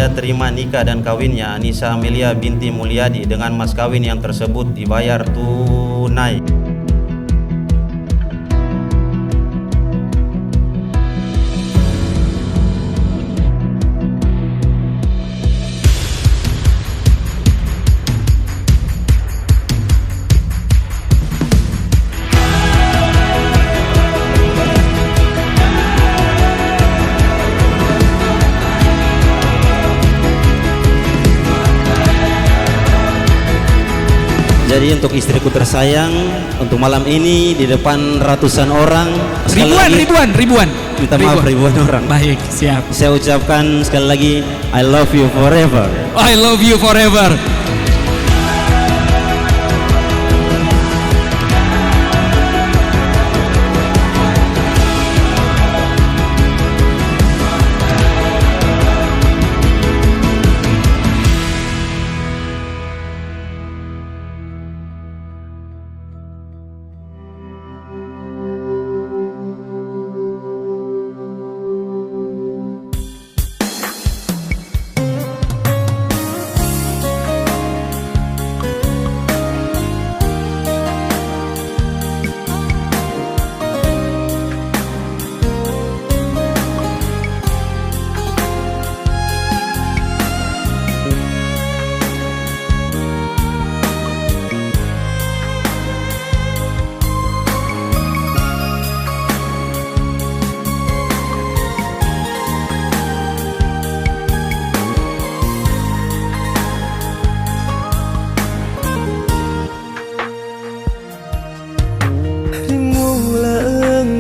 saya terima nikah dan kawinnya Anissa Amelia binti Mulyadi dengan mas kawin yang tersebut dibayar tunai. Jadi untuk istriku tersayang, untuk malam ini di depan ratusan orang, ribuan. Minta maaf ribuan orang. Baik, siap. Saya ucapkan sekali lagi, I love you forever. I love you forever.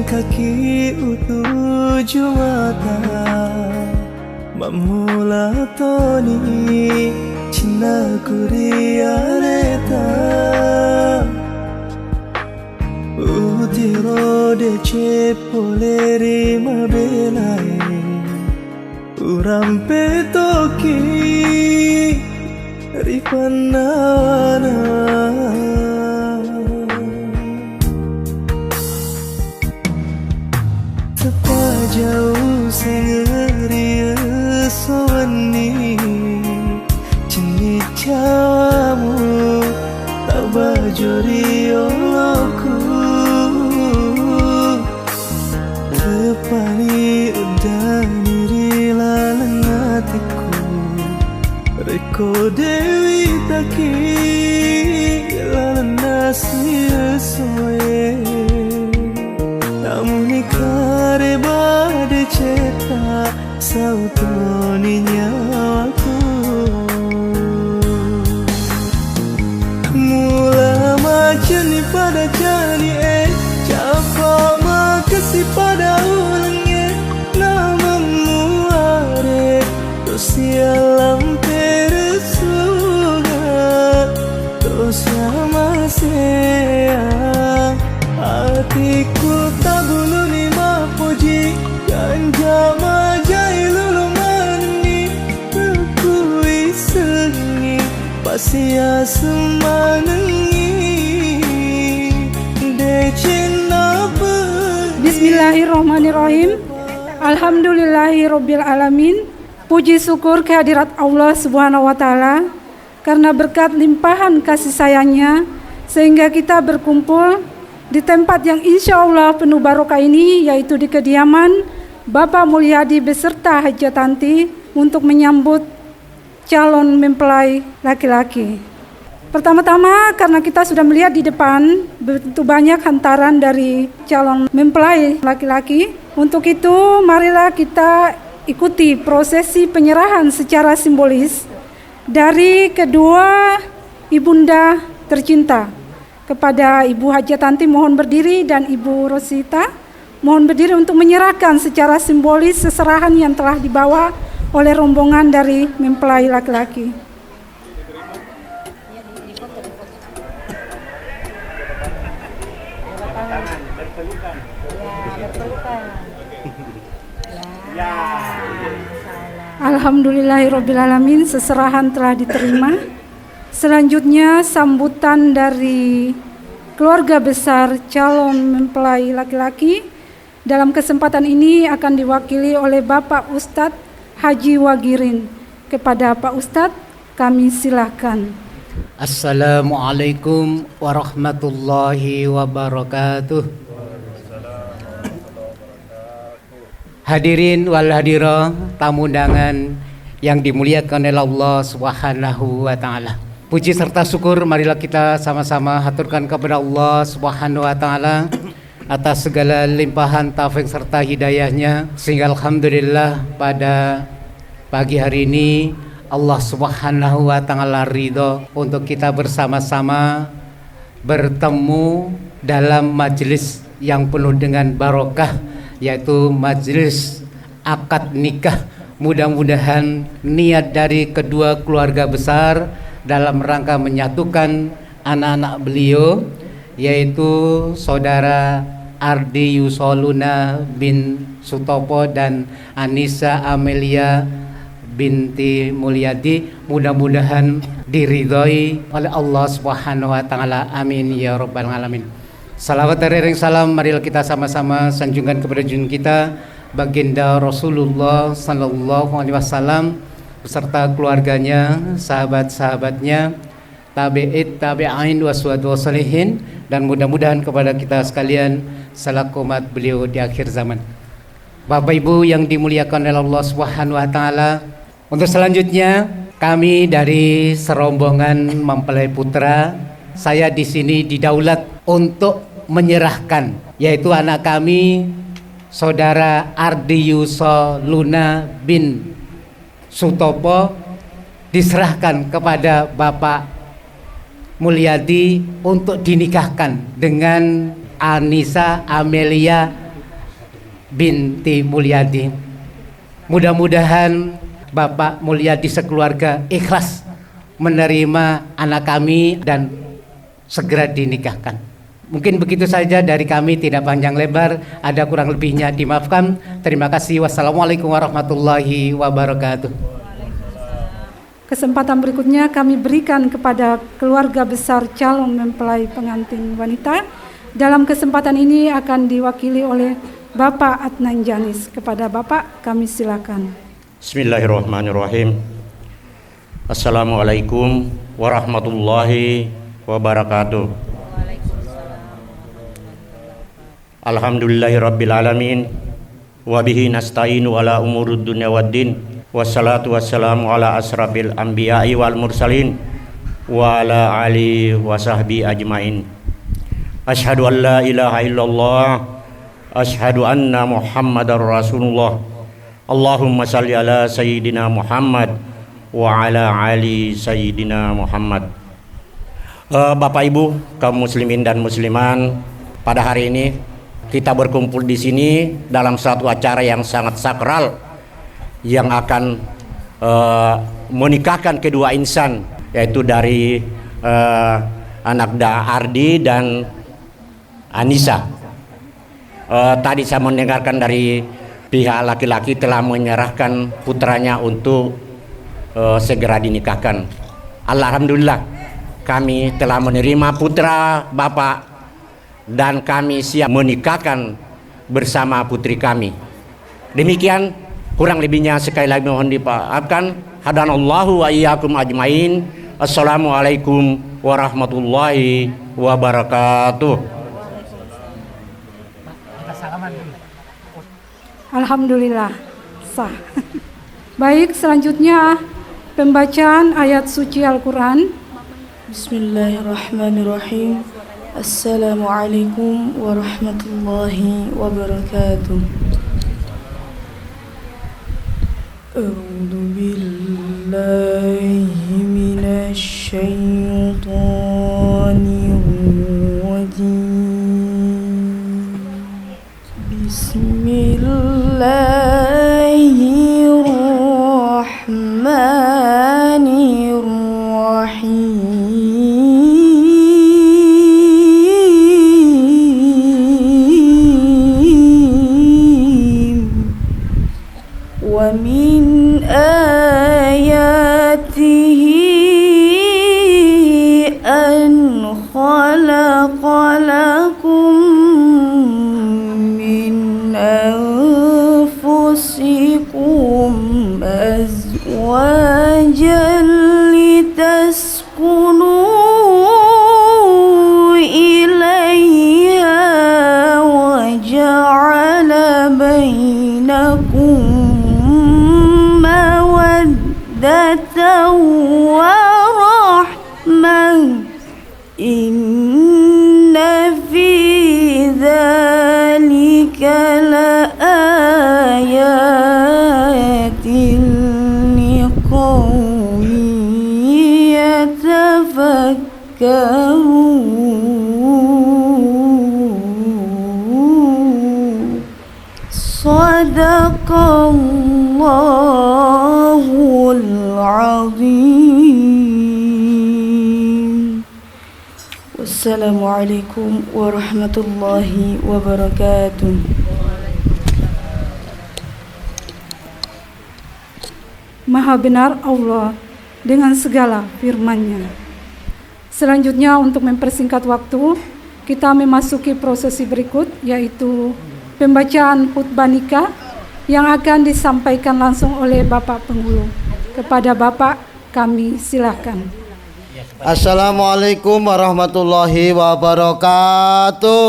Kaki utuju mata Mamula toni Cina kuriareta Utiro de cepoleri mabelai Urampe toki Rifanawana jauh sengeri sewani jenis jamu tak bajuri olokku tepani udani rilalang hatiku reko dewi taki lalang nasi soe namun ikare bade ceta sautoni nyawaku mula macani pada jani capa makasih pada ulangnya namamu are sialam peresuga sama sayang hatiku tak bulu ni mapuji ganja majai lulu mani berkui sengi pasia semanengi decina Bismillahirrahmanirrahim. Alhamdulillahirabbil alamin. Puji syukur kehadirat Allah Subhanahu wa taala karena berkat limpahan kasih sayangnya sehingga kita berkumpul di tempat yang insya Allah penuh barokah ini, yaitu di kediaman Bapak Mulyadi beserta Hajatanti untuk menyambut calon mempelai laki-laki. Pertama-tama karena kita sudah melihat di depan begitu banyak hantaran dari calon mempelai laki-laki, untuk itu marilah kita ikuti prosesi penyerahan secara simbolis dari kedua ibunda tercinta. Kepada Ibu Hajatanti mohon berdiri dan Ibu Rosita mohon berdiri untuk menyerahkan secara simbolis seserahan yang telah dibawa oleh rombongan dari mempelai laki-laki. Alhamdulillahirabbil alamin, seserahan telah diterima. Selanjutnya sambutan dari keluarga besar calon mempelai laki-laki. Dalam kesempatan ini akan diwakili oleh Bapak Ustadz Haji Wagirin Kepada Pak Ustadz, kami silakan. Assalamualaikum warahmatullahi wabarakatuh. Hadirin wal hadirah, tamu undangan yang dimuliakan oleh Allah Subhanahu wa taala. Puji serta syukur marilah kita sama-sama haturkan kepada Allah Subhanahu wa taala atas segala limpahan taufik serta hidayahnya, sehingga alhamdulillah pada pagi hari ini Allah Subhanahu wa taala ridho untuk kita bersama-sama bertemu dalam majelis yang penuh dengan barokah, yaitu majelis akad nikah. Mudah-mudahan niat dari kedua keluarga besar dalam rangka menyatukan anak-anak beliau, yaitu saudara Ardi Yusoluna bin Sutopo dan Anissa Amelia binti Mulyadi, mudah-mudahan diridhoi oleh Allah Subhanahu wa taala. Amin ya rabbal alamin. Salawat dan salam marilah kita sama-sama sanjungkan kepada junjungan kita baginda Rasulullah sallallahu alaihi wasallam beserta keluarganya, sahabat-sahabatnya, tabi'in, tabi'in waswadu wasalihin, dan mudah-mudahan kepada kita sekalian selaku umat beliau di akhir zaman. Bapak Ibu yang dimuliakan oleh Allah Subhanahu wa taala, untuk selanjutnya kami dari serombongan mempelai putra, saya di sini didaulat untuk menyerahkan, yaitu anak kami saudara Ardi Yusoluna bin Sutopo, diserahkan kepada Bapak Mulyadi untuk dinikahkan dengan Anissa Amelia binti Mulyadi. Mudah-mudahan Bapak Mulyadi sekeluarga ikhlas menerima anak kami dan segera dinikahkan. Mungkin begitu saja dari kami, tidak panjang lebar, ada kurang lebihnya dimaafkan. Terima kasih. Wassalamualaikum warahmatullahi wabarakatuh. Kesempatan berikutnya kami berikan kepada keluarga besar calon mempelai pengantin wanita. Dalam kesempatan ini akan diwakili oleh Bapak Adnan Janis. Kepada Bapak kami silakan. Bismillahirrahmanirrahim. Assalamualaikum warahmatullahi wabarakatuh. Alhamdulillahirabbil alamin wa bihi nasta'inu ala umurud dunya waddin, wassalatu wassalamu ala asrafil anbiya'i wal mursalin wa ala alihi wa sahbihi ajmain. Asyhadu an la ilaha illallah, asyhadu anna Muhammadar Rasulullah. Allahumma salli ala sayyidina Muhammad wa ala ali sayyidina Muhammad. Bapak Ibu kaum muslimin dan musliman, pada hari ini kita berkumpul di sini dalam satu acara yang sangat sakral yang akan menikahkan kedua insan, yaitu dari anak Ardi dan Anissa. Tadi saya mendengarkan dari pihak laki-laki telah menyerahkan putranya untuk segera dinikahkan. Alhamdulillah, kami telah menerima putra Bapak dan kami siap menikahkan bersama putri kami. Demikian, kurang lebihnya sekali lagi mohon dimaafkan. Hadanallahu wa iyyakum ajmain. Assalamualaikum warahmatullahi wabarakatuh. Alhamdulillah sah. Baik, selanjutnya pembacaan ayat suci Al-Quran. Bismillahirrahmanirrahim. Assalamualaikum warahmatullahi wabarakatuh. A'udzu billahi minasy syaithanir rajim. Bismillahirrahmanirrahim. Wa min ayatihi an khalaqa lakum min anfusikum وجعل بينكم مودة ورحمة إن في ذلك لآيات لقوم يتفكرون صدق الله العظيم والسلام عليكم ورحمة الله وبركاته. Maha benar Allah dengan segala firman-Nya. Selanjutnya untuk mempersingkat waktu, kita memasuki prosesi berikut, yaitu pembacaan khutbah nikah yang akan disampaikan langsung oleh Bapak Penghulu. Kepada Bapak kami silakan. Assalamualaikum warahmatullahi wabarakatuh.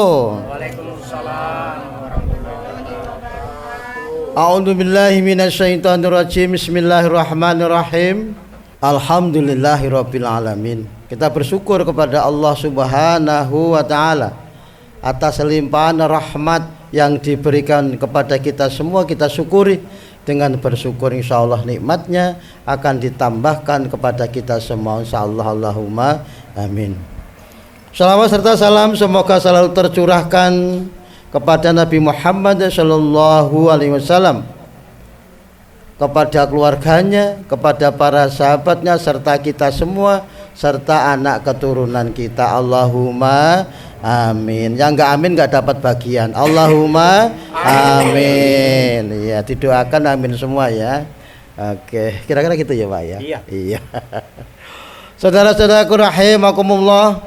A'udzu billahi minasyaitonir rajim. Bismillahirrahmanirrahim. Alhamdulillahirabbil alamin. Kita bersyukur kepada Allah Subhanahu wa taala atas limpahan rahmat yang diberikan kepada kita semua. Kita syukuri. Dengan bersyukur insyaallah nikmatnya akan ditambahkan kepada kita semua insyaallah. Allahumma amin. Salawat serta salam semoga selalu tercurahkan kepada Nabi Muhammad sallallahu alaihi wasallam, kepada keluarganya, kepada para sahabatnya, serta kita semua, serta anak keturunan kita. Allahumma amin. Yang enggak amin enggak dapat bagian. Allahumma amin. Ya, didoakan amin semua ya. Oke, kira-kira gitu ya Pak ya. Iya. Saudara-saudaraku rahimakumullah,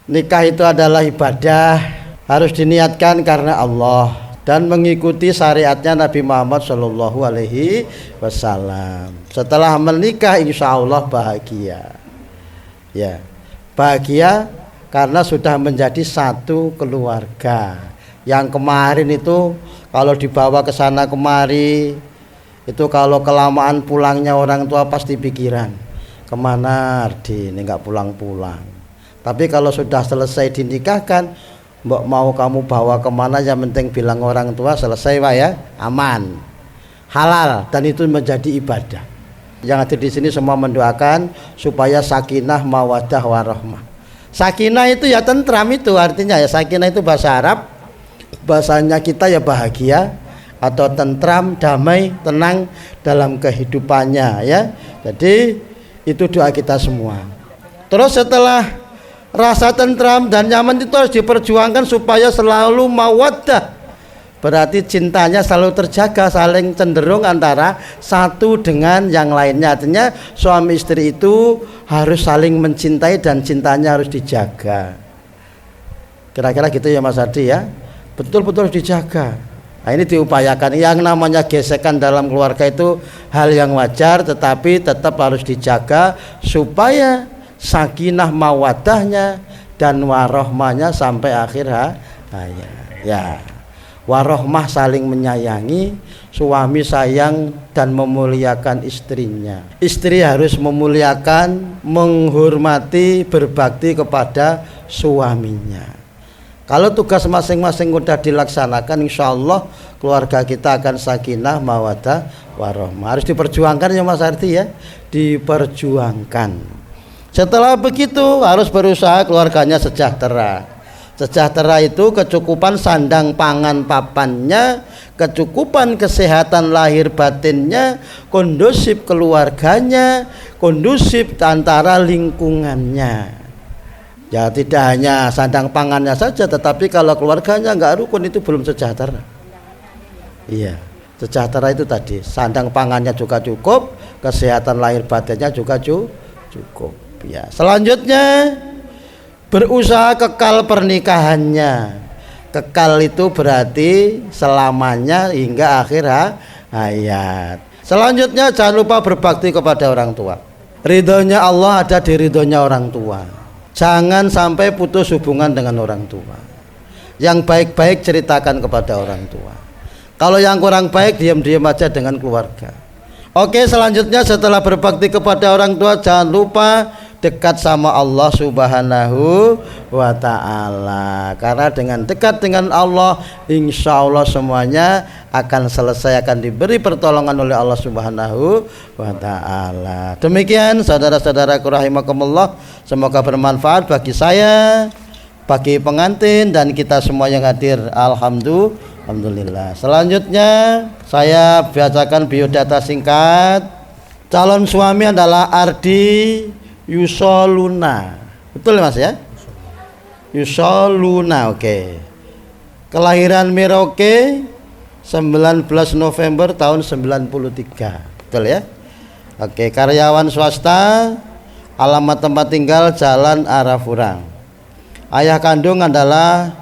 nikah itu adalah ibadah, harus diniatkan karena Allah dan mengikuti syariatnya Nabi Muhammad sallallahu alaihi wasallam. Setelah menikah insyaallah bahagia. Ya, bahagia karena sudah menjadi satu keluarga. Yang kemarin itu kalau dibawa ke sana kemari, itu kalau kelamaan pulangnya orang tua pasti pikiran, kemana Ardi ini nggak pulang-pulang. Tapi kalau sudah selesai dinikahkan, mbok mau kamu bawa kemana, yang penting bilang orang tua selesai Pak ya, aman, halal, dan itu menjadi ibadah. Yang ada di sini semua mendoakan supaya sakinah mawaddah warahmah. Sakinah itu ya tentram, itu artinya ya, sakinah itu bahasa Arab, bahasanya kita ya bahagia atau tentram, damai, tenang dalam kehidupannya ya. Jadi itu doa kita semua. Terus setelah rasa tentram dan nyaman itu harus diperjuangkan supaya selalu mawaddah, berarti cintanya selalu terjaga, saling cenderung antara satu dengan yang lainnya. Artinya suami istri itu harus saling mencintai dan cintanya harus dijaga. Kira-kira gitu ya Mas Ardi ya, betul-betul harus dijaga. Nah, ini diupayakan. Yang namanya gesekan dalam keluarga itu hal yang wajar, tetapi tetap harus dijaga supaya sakinah mawaddahnya dan warohmahnya sampai akhir hayat ya. Warohmah saling menyayangi, suami sayang dan memuliakan istrinya. Istri harus memuliakan, menghormati, berbakti kepada suaminya. Kalau tugas masing-masing sudah dilaksanakan, insya Allah keluarga kita akan sakinah mawaddah warohmah. Harus diperjuangkan ya Mas Ardi ya, diperjuangkan. Setelah begitu harus berusaha keluarganya sejahtera. Sejahtera itu kecukupan sandang pangan papannya, kecukupan kesehatan lahir batinnya, kondusif keluarganya, kondusif antara lingkungannya. Ya tidak hanya sandang pangannya saja, tetapi kalau keluarganya enggak rukun itu belum sejahtera. Iya, sejahtera itu tadi sandang pangannya juga cukup, kesehatan lahir batinnya juga cukup. Ya, selanjutnya berusaha kekal pernikahannya. Kekal itu berarti selamanya hingga akhir hayat. Selanjutnya jangan lupa berbakti kepada orang tua. Ridhonya Allah ada di ridhonya orang tua. Jangan sampai putus hubungan dengan orang tua. Yang baik-baik ceritakan kepada orang tua. Kalau yang kurang baik diam-diam aja dengan keluarga. Oke, selanjutnya setelah berbakti kepada orang tua jangan lupa dekat sama Allah Subhanahu wa ta'ala. Karena dengan dekat dengan Allah, insya Allah semuanya akan selesai, akan diberi pertolongan oleh Allah Subhanahu wa ta'ala. Demikian saudara-saudaraku rahimakumullah, semoga bermanfaat bagi saya, bagi pengantin, dan kita semua yang hadir. Alhamdulillah. Selanjutnya saya bacakan biodata singkat. Calon suami adalah Ardi Yusoluna, betul Mas ya? Yusoluna, oke. Kelahiran Merauke 19 November tahun 93, betul ya? Oke, karyawan swasta, alamat tempat tinggal Jalan Arafurang. Ayah kandung adalah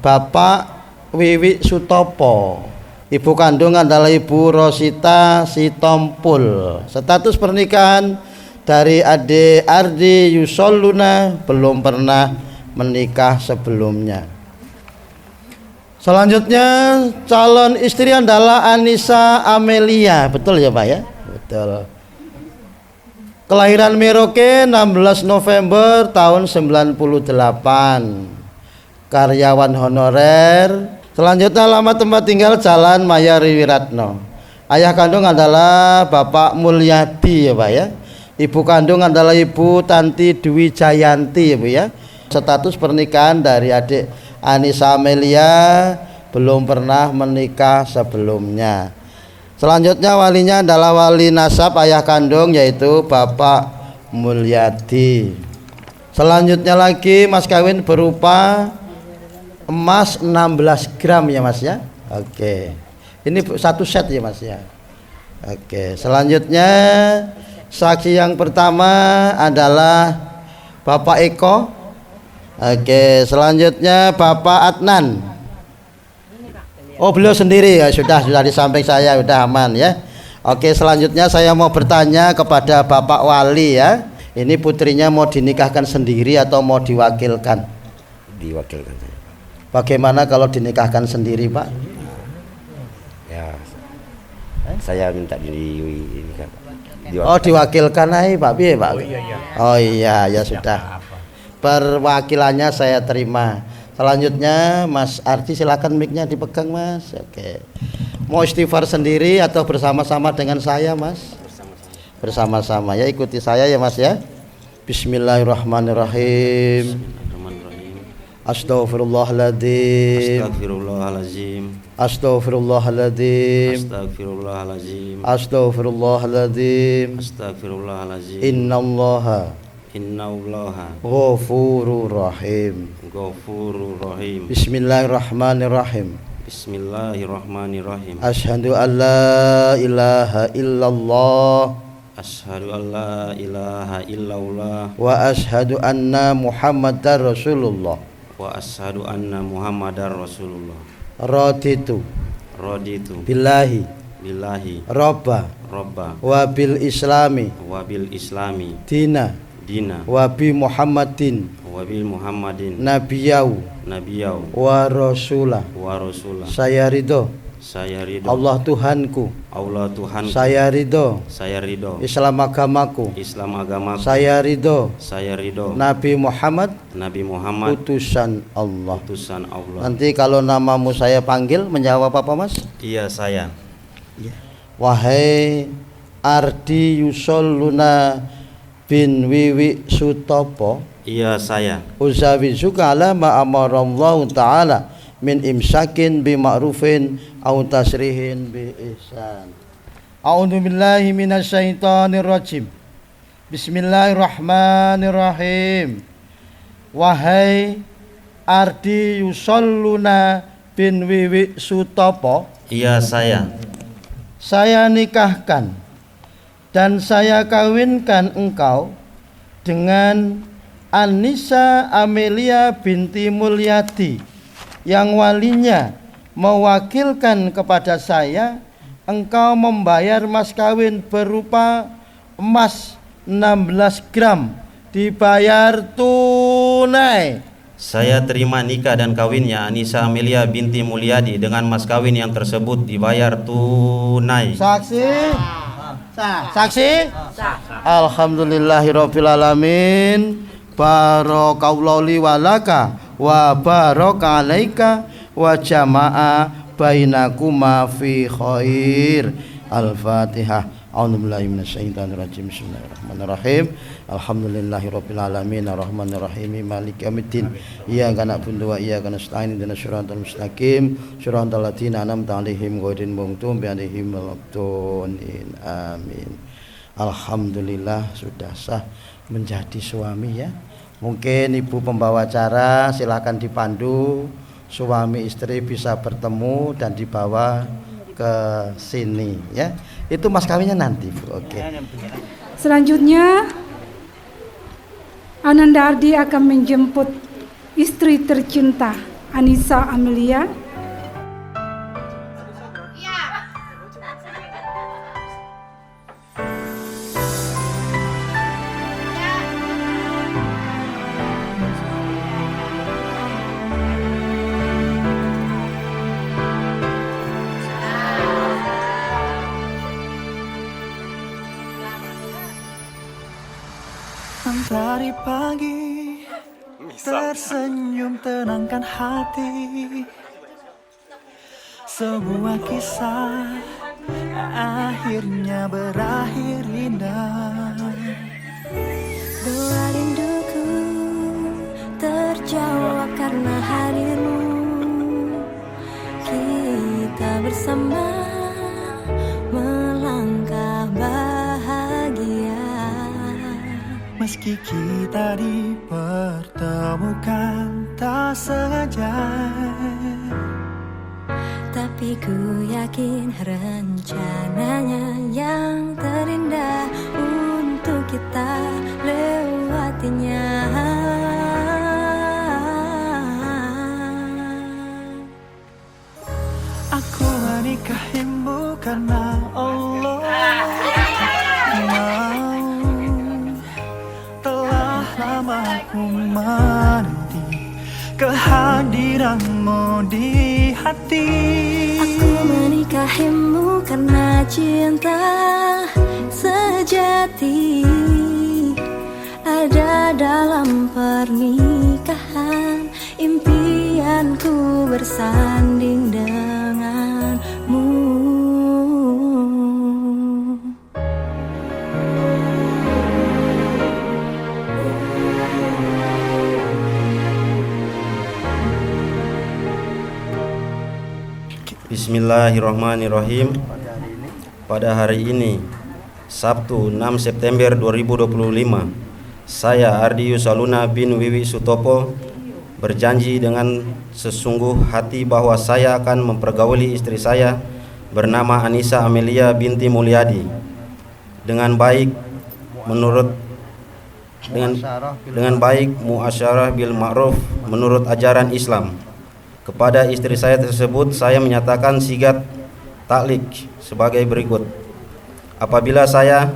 Bapak Wiwi Sutopo. Ibu kandung adalah Ibu Rosita Sitompul. Status pernikahan dari adik Ardi Yusoluna, belum pernah menikah sebelumnya. Selanjutnya calon istri adalah Anissa Amelia, betul ya Pak ya? Betul. Kelahiran Merauke 16 November tahun 98. Karyawan honorer. Selanjutnya alamat tempat tinggal Jalan Mayari Wiratno. Ayah kandung adalah Bapak Mulyadi ya Pak ya. Ibu kandung adalah Ibu Tanti Dwi Jayanti ya Bu ya. Status pernikahan dari adik Anissa Amelia, belum pernah menikah sebelumnya. Selanjutnya walinya adalah wali nasab ayah kandung, yaitu Bapak Mulyadi. Selanjutnya lagi mas kawin berupa emas 16 gram ya Mas ya. Oke. Ini satu set ya Mas ya. Oke, selanjutnya saksi yang pertama adalah Bapak Eko. Oke, selanjutnya Bapak Adnan. Oh, beliau sendiri ya, sudah di samping saya, sudah aman ya. Oke, selanjutnya saya mau bertanya kepada Bapak Wali ya. Ini putrinya mau dinikahkan sendiri atau mau diwakilkan? Diwakilkan. Bagaimana kalau dinikahkan sendiri, Pak? Ya, saya minta dinikahkan. Oh, diwakilkan aja Pak Piye Pak? Oh iya, ya sudah. Perwakilannya saya terima. Selanjutnya Mas Ardi, silakan mic-nya dipegang Mas. Oke. Mau istighfar sendiri atau bersama-sama dengan saya Mas? Bersama-sama ya, ikuti saya ya Mas ya. Bismillahirrahmanirrahim. Astaghfirullahaladzim. Astagfirullahalazim. Astaghfirullahaladzim. Astagfirullahalazim. Astaghfirullahaladzim. Astagfirullahalazim. Innallaha Ghafurur Rahim. Ghafurur Rahim. Bismillahirrahmanirrahim. Bismillahirrahmanirrahim. Asyhadu an la ilaha illallah Asyhadu an la ilaha illallah wa asyhadu anna Muhammadar Rasulullah. wa asyhadu anna Muhammadar Rasulullah. Raditu billahi Rabba wa bil islami dina wa bi Muhammadin nabiyau wa rasulah. Saya ridho Allah Tuhanku, saya ridho Islam agamaku, saya ridho Nabi Muhammad utusan Allah. Nanti kalau namamu saya panggil, menjawab apa Mas? Iya saya. Wahai Ardi Yusoluna bin Wiwi Sutopo, Iya saya. uzawizuka ala ma amarallahu ta'ala min imsakin bi ma'rufin au tasrihin bi ihsan. A'udzu billahi minasyaitonir rajim. Bismillahirrahmanirrahim. Wahai Ardi Yusoluna bin Wiwi Sutopo, Iya saya nikahkan dan saya kawinkan engkau dengan Anissa Amelia binti Mulyadi, yang walinya mewakilkan kepada saya engkau membayar mas kawin berupa emas 16 gram dibayar tunai Saya terima nikah dan kawinnya Anissa Amelia binti Mulyadi dengan mas kawin yang tersebut dibayar tunai. Saksi? Saksi? Alhamdulillahirabbil alamin. Barakallahu li walaka wa baraka alaika wa jama'a bainakuma fi khair. Al-Fatihah. A'udzubillahi minasyaitonirrajim. Bismillahirrahmanirrahim. Alhamdulillahirabbil alamin arrahmanirrahim maliki yaumiddin. Iyyaka na'budu wa iyyaka nasta'in ihdinas siratal mustaqim siratal ladzina an'amta 'alaihim ghairil maghdubi 'alaihim waladdallin. Amin. Alhamdulillah sudah sah menjadi suami ya. Mungkin ibu pembawa acara silakan dipandu suami istri bisa bertemu dan dibawa ke sini ya. Itu mas kawinnya nanti Bu. Oke. Selanjutnya Ananda Ardi akan menjemput istri tercinta Anissa Amelia. Dari pagi tersenyum tenangkan hati, sebuah kisah akhirnya berakhir indah. Doa rinduku terjawab karena hadirmu. Kita bersama melangkah bahagia. Meski kita dipertemukan tak sengaja, tapi ku yakin rencananya yang terindah untuk kita lewatinya. Aku menikahimu karena Allah mau. Telah lama ku menanti kehadiranmu di hati. Aku menikahimu karena cinta sejati ada dalam pernikahan. Impianku bersanding denganmu. Bismillahirrahmanirrahim. Pada hari ini Sabtu 6 September 2025, saya Ardi Yusaluna bin Wiwi Sutopo berjanji dengan sesungguh hati bahwa saya akan mempergauli istri saya bernama Anissa Amelia binti Mulyadi dengan baik dengan baik muasyarah bil ma'ruf menurut ajaran Islam. Kepada istri saya tersebut saya menyatakan sigat taklik sebagai berikut. Apabila saya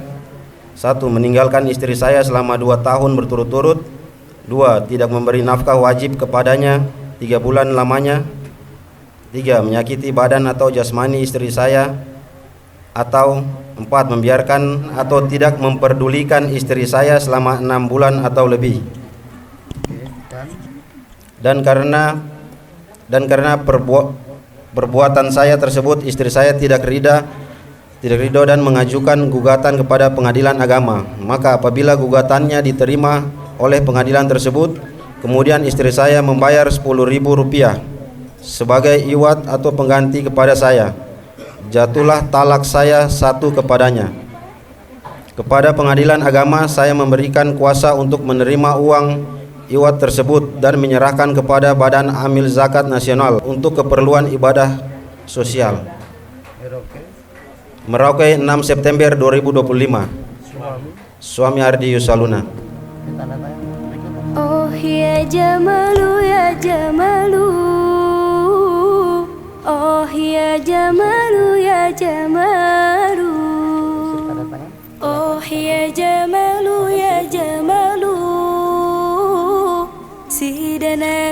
1. meninggalkan istri saya selama 2 tahun berturut-turut, 2. tidak memberi nafkah wajib kepadanya 3 bulan lamanya, 3. menyakiti badan atau jasmani istri saya, atau 4. membiarkan atau tidak memperdulikan istri saya selama 6 bulan atau lebih. Dan karena perbuatan saya tersebut istri saya tidak ridho dan mengajukan gugatan kepada pengadilan agama. Maka apabila gugatannya diterima oleh pengadilan tersebut, kemudian istri saya membayar Rp10.000 sebagai iwat atau pengganti kepada saya, jatuhlah talak saya 1 kepadanya. Kepada pengadilan agama saya memberikan kuasa untuk menerima uang iwat tersebut dan menyerahkan kepada Badan Amil Zakat Nasional untuk keperluan ibadah sosial. Merauke 6 September 2025. Suami Ardi Yusaluna. Oh ya Jamalu ya Jamalu, oh ya Jamalu ya Jamalu, oh ya Jamalu ya Jamalu. Sidana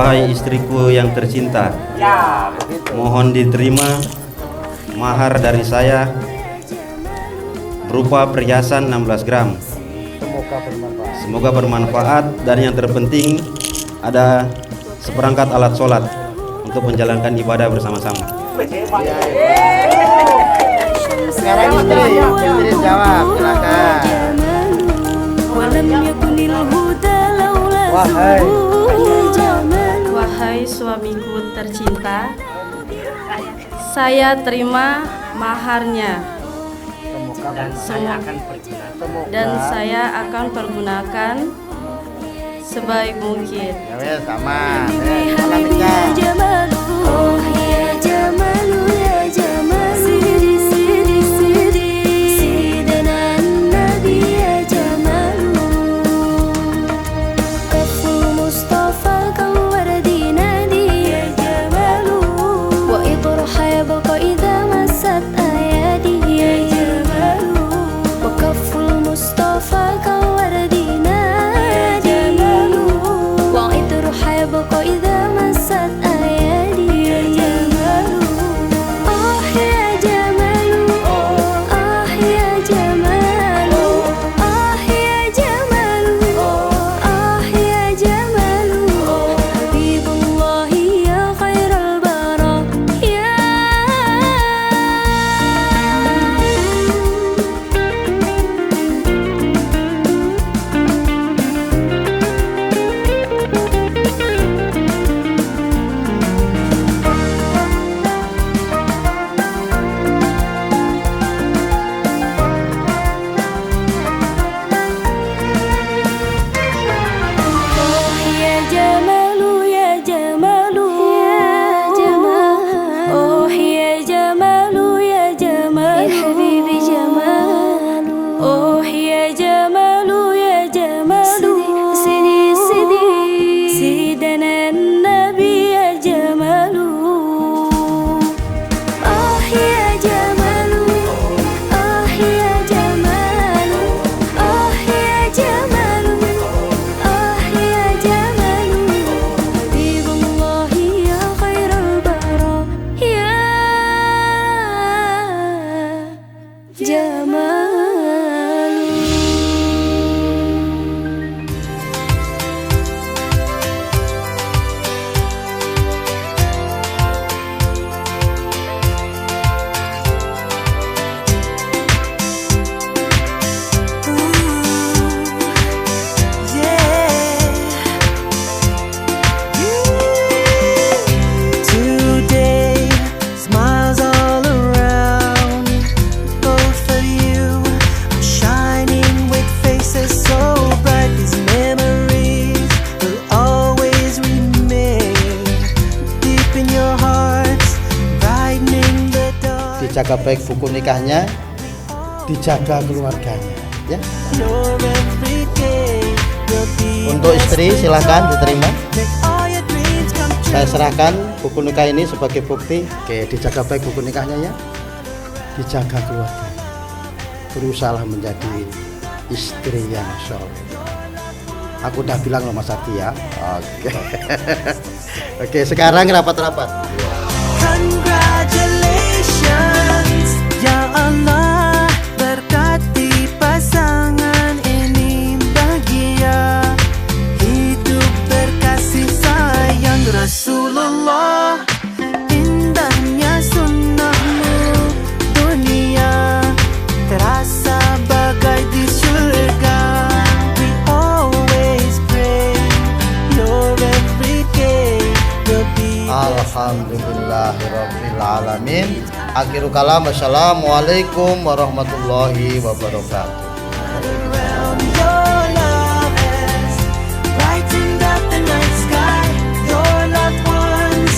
Wahai istriku yang tercinta, mohon diterima mahar dari saya berupa perhiasan 16 gram. Semoga bermanfaat dan yang terpenting ada seperangkat alat sholat untuk menjalankan ibadah bersama-sama. Sekarang istri jawab, silakan. Wahai suamiku tercinta, saya terima maharnya dan saya akan pergunakan sebaik mungkin. Ya sama. Oh ya jamalu ya jamal siri siri siri sidana nabi ya jamalu kaful mustafa kawardi nadi ya jamalu wa idraha yabqa idha masat ayadi ya jamalu wa kaful mustafa kawardi nadi ya jamalu wa idraha yabqa idha masat dijaga baik buku nikahnya, dijaga keluarganya, ya. Untuk istri silahkan diterima. Saya serahkan buku nikah ini sebagai bukti. Oke, dijaga baik buku nikahnya ya, dijaga keluarga. Berusaha menjadi istri yang soleh. Aku udah bilang loh Mas Adi ya. Oke. Oke, sekarang rapat-rapat. Congratulations, ya Allah, berkati pasangan ini bahagia, hidup berkasih sayang Rasulullah, indahnya sunnahmu, dunia terasa bagai di surga. We always pray, your everyday will be. Alhamdulillahirabbil alamin. Akhiru kalam, assalamualaikum warahmatullahi wabarakatuh. Around your love has brightened up the night sky. Your loved ones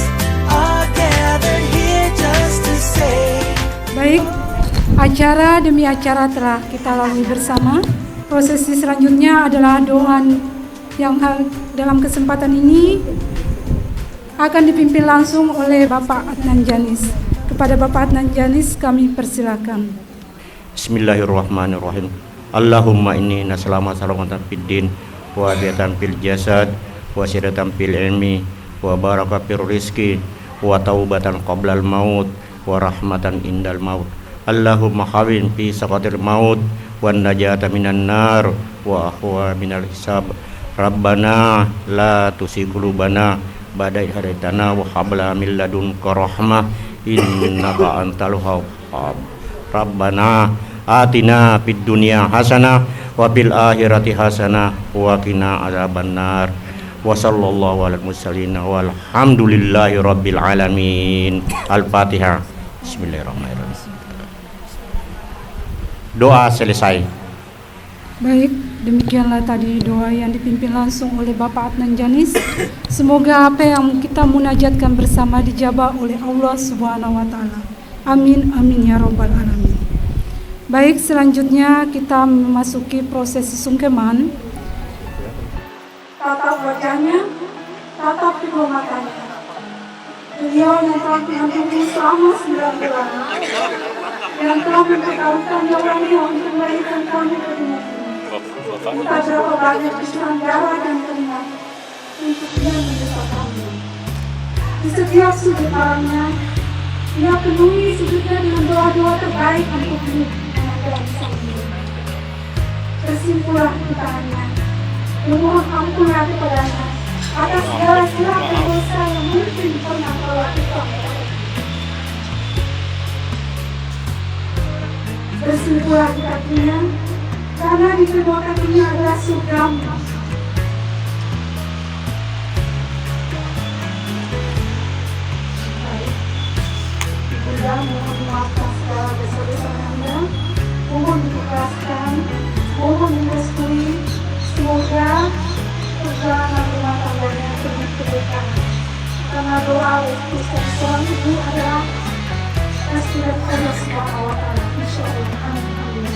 are gathered here just to say. Baik, acara demi acara telah kita lalui bersama. Prosesi selanjutnya adalah doa yang dalam kesempatan ini akan dipimpin langsung oleh Bapak Adnan Janis. Kepada Bapak Adnan Janis kami persilakan. Bismillahirrahmanirrahim. Allahumma inni nas'aluka salamatan fid din wa afiatan fil jasad wa siratan fil ilmi wa baraka fir rizqi wa taubatan qoblal maut wa rahmatan indal maut. Allahumma hawin fi saqatil maut wan najata minan nar wa ahwa minal hisab. Rabbana la tusi qulubana ba'da idh hadaitana wa hab lana min ladunka rahmah innaka antal wahhab. Rabbana atina fid dunya hasanah wa fil akhirati hasanah wa qina adzabannar. Wa sallallahu alal mursalin walhamdulillahi rabbil alamin. Al-Fatihah. Bismillahirrahmanirrahim. Doa selesai. Baik, demikianlah tadi doa yang dipimpin langsung oleh Bapak Adnan Janis. Semoga apa yang kita munajatkan bersama dijabah oleh Allah Subhanahu wa taala. Amin amin ya rabbal alamin. Baik, selanjutnya kita memasuki prosesi sungkeman. Tatap wajahnya, tatap kedua matanya. Beliau yang telah menghantui selama 9 bulan, yang telah mempertaruhkan nyawanya untuk melahirkan kami ke dunia ini. Entah berapa banyak kesusahan darah dan keringat untuk dia mendesak kami. Di setiap sudut malamnya, dia penuhi sudutnya dengan doa-doa terbaik untuk hidup anak dan sang. Bersimpulah di tangannya, memohon ampunlah kepadanya atas segala silakan dosa yang mungkin pernah kau lakukan. Bersimpulah di kakinya, karena di kedua kakinya adalah surgamu. Baik, Ibunda mohon maafkan segala dosa-dosa Anda, mohon diikhlaskan, mohon direstui. Semoga perjalanan rumah tangganya penuh keberkahan. Karena doa restu seorang ibu adalah restu dari Allah Subhanahu wa taala. Insyaallah. Amin.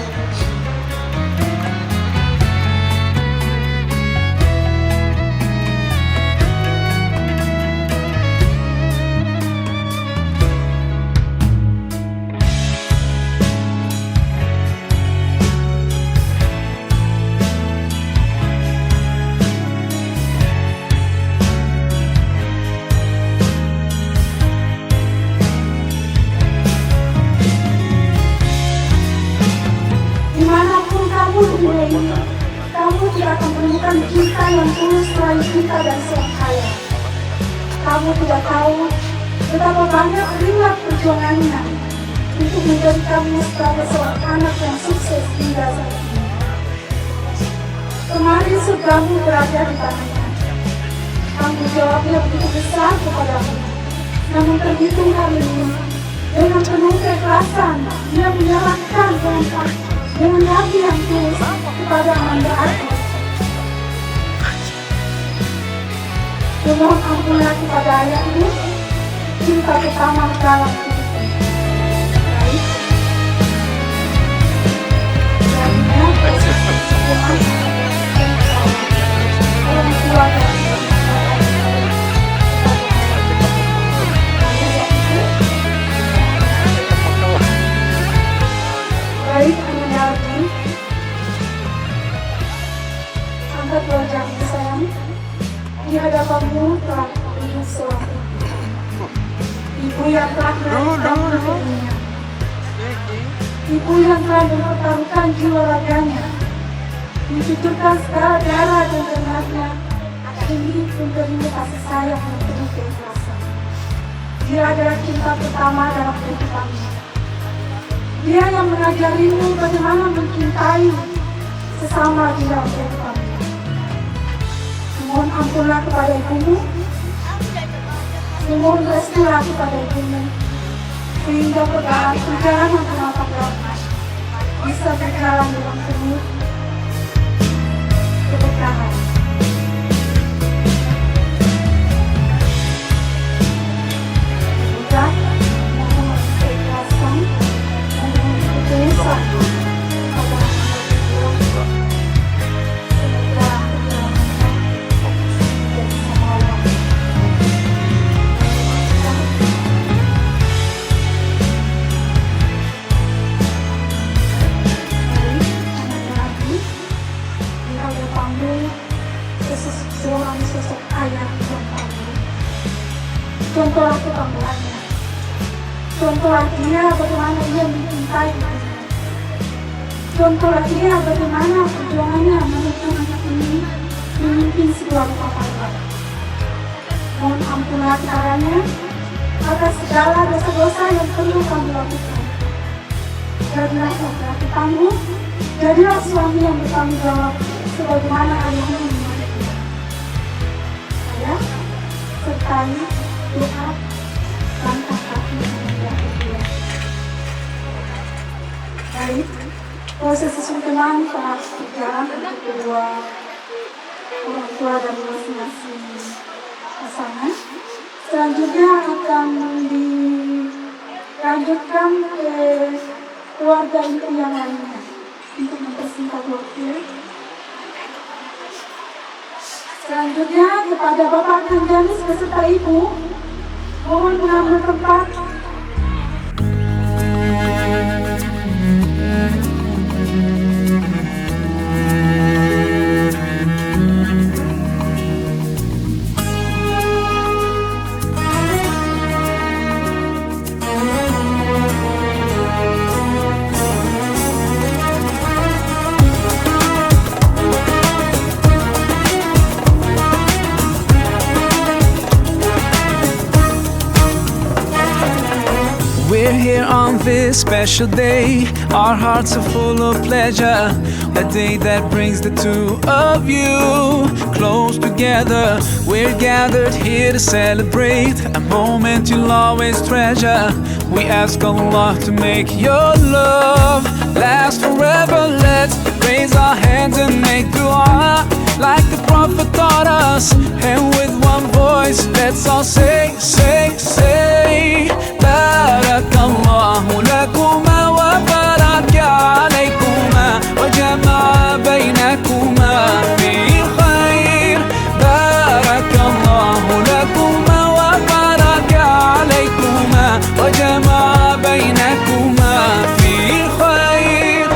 Kamu tidak akan menemukan cinta yang tulus selain cinta dan seorang kaya. Kamu tidak tahu betapa banyak ringan perjuangannya untuk menjadikanmu sebagai seorang anak yang sukses hingga saat ini. Kemarin surgamu berada di tangannya. Tanggung jawabnya begitu besar kepadamu. Namun terhitung hari ini, dengan penuh keikhlasan, dia menyerahkan dengan hati yang tulus kepada Anda Agus. Memohon ampunlah kepada ayahmu, cinta pertama dalam hidupmu. Baik. Selanjutnya, orang tua dan baik, Anda angkat wajahmu sayang. Di hadapanmu telah ibu seorang ibu yang telah melahirkan dunia, ibu yang telah mempertaruhkan jiwa raganya, mencucurkan segala darah dan keringatnya demi memberimu kasih sayang yang penuh keikhlasan. Dia adalah cinta pertama dalam kehidupanmu. Dia yang mengajarimu bagaimana mencintai sesama di dalam kehidupanmu. Mohon ampunlah kepada ibumu, mohon restulah kepada ibumu, sehingga perjalanan rumah tangga bisa berjalan dengan penuh keberkahan. Semoga mohon keikhlasan, mohon ketulusan kepada contohlah kebanggaannya. Contohlah dia bagaimana ia mencintai ibunya. Contohlah dia bagaimana perjuangannya menuntun anak ini memimpin sebuah rumah tangga. Mohon ampunlah kepadanya atas segala dosa-dosa yang perlu kami lakukan. Jadilah laki-laki tangguh, jadilah suami yang bertanggung jawab sebagaimana ayahnya memilikinya. Saya sertai doa langkah kaki yang kedua. Baik, prosesi suntikan telah berjalan untuk kedua orang tua dan masing-masing pasangan. Selanjutnya akan dilanjutkan ke keluarga inti yang lainnya untuk mempersingkat waktu. Selanjutnya kepada Bapak Kanjanis beserta Ibu, mohon mengambil tempat. We're here on this special day. Our hearts are full of pleasure. A day that brings the two of you close together. We're gathered here to celebrate a moment you'll always treasure. We ask Allah to make your love last forever. Let's raise our hands and make dua like the Prophet taught us. And with one voice, let's all say, Barakallahu lakuma wa baraka alaykuma wa jama'a baynakuma fi khair. Barakallahu lakuma wa baraka alaykuma wa jama'a baynakuma fi khair.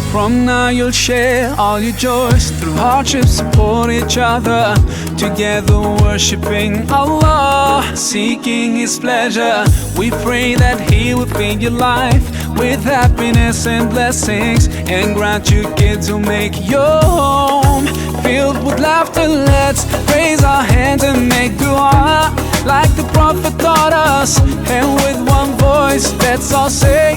From now you'll share all your joys. Through hardships support each other. Together worshiping Allah, seeking His pleasure. We pray that He will fill your life with happiness and blessings, and grant you kids who make your home filled with laughter. Let's raise our hands and make dua like the Prophet taught us. And with one voice, let's all say,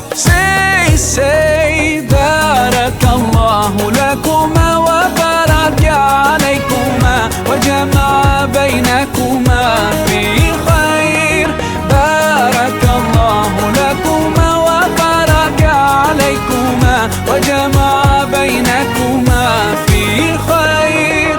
Barakallahu lakuma wa baraka alaykuma wa jama'a baynakuma fi khair. Barakallahu lakuma wa baraka alaykuma wa jama'a baynakuma fi khair.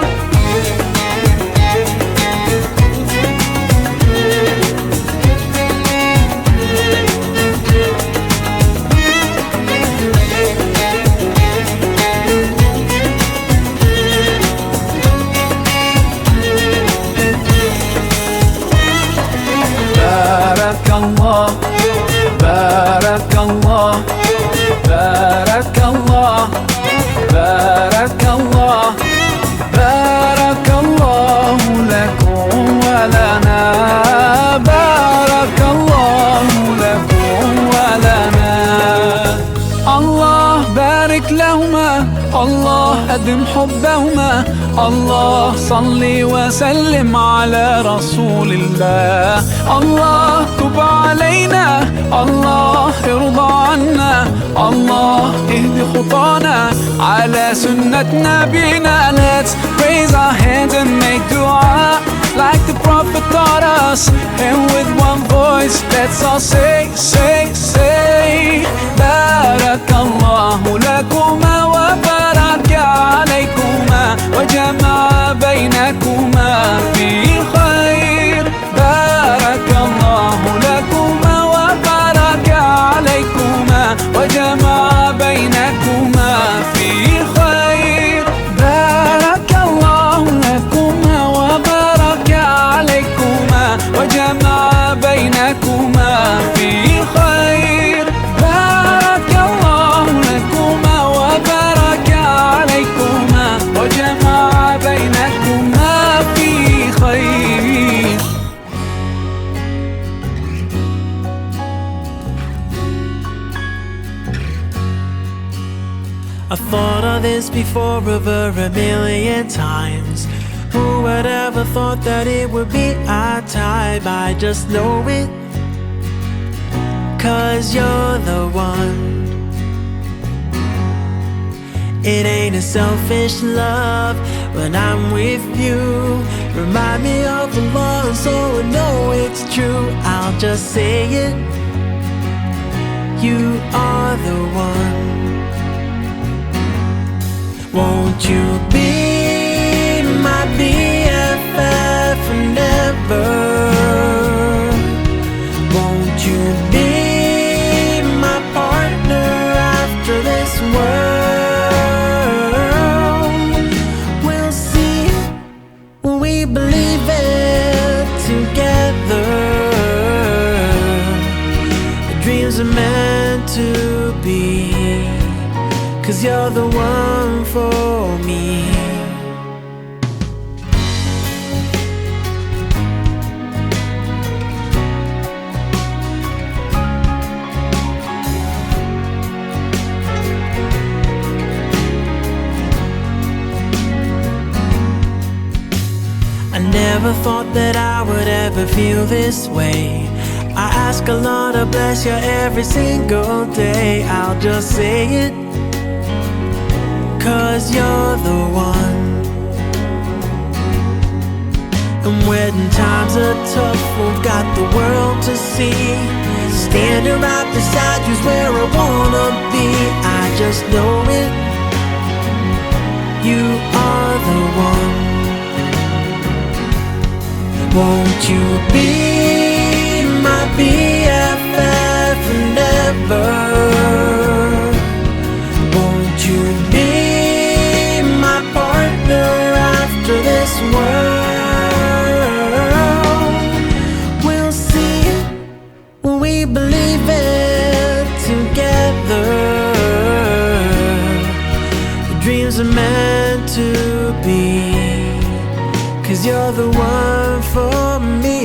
Barakallah, Barakallah, Barakallah, Barakallah, Barakallahu lakum wa lana. Barakallahu lakum wa lana. Allah barik lahuma, Allah adim hubbahuma. Allah salli wa sallim ala rasulillah. Allah tub alayna, Allah irda anna, Allah ihdi khutana ala sunnat nabina. Let's raise our hands and make dua like the Prophet taught us. And with one voice, let's all say, Barakallahu lakuma wa baraka alaykuma wa jama'a baynakuma fi khair. Barakallahu lakuma wa baraka alaykuma wa jama'a baynakuma fi khair. Barakallahu I thought of this before over a million times. Who would ever thought that it would be our time? I just know it, 'cause you're the one. It ain't a selfish love when I'm with you. Remind me of the Lord so I know it's true. I'll just say it, you are the one. Won't you be my BFF forever? Won't you be my partner after this world? We'll see when we believe it together. The dreams are meant to be, 'cause you're the one for me. I never thought that I would ever feel this way. I ask Allah to bless you every single day. I'll just say it, 'cause you're the one. And when times are tough, we've got the world to see. Standing right beside you's where I wanna be. I just know it, you are the one. Won't you be my BFF forever? Won't you be my partner after this world? We'll see when we believe it together. The dreams are meant to be, 'cause you're the one for me.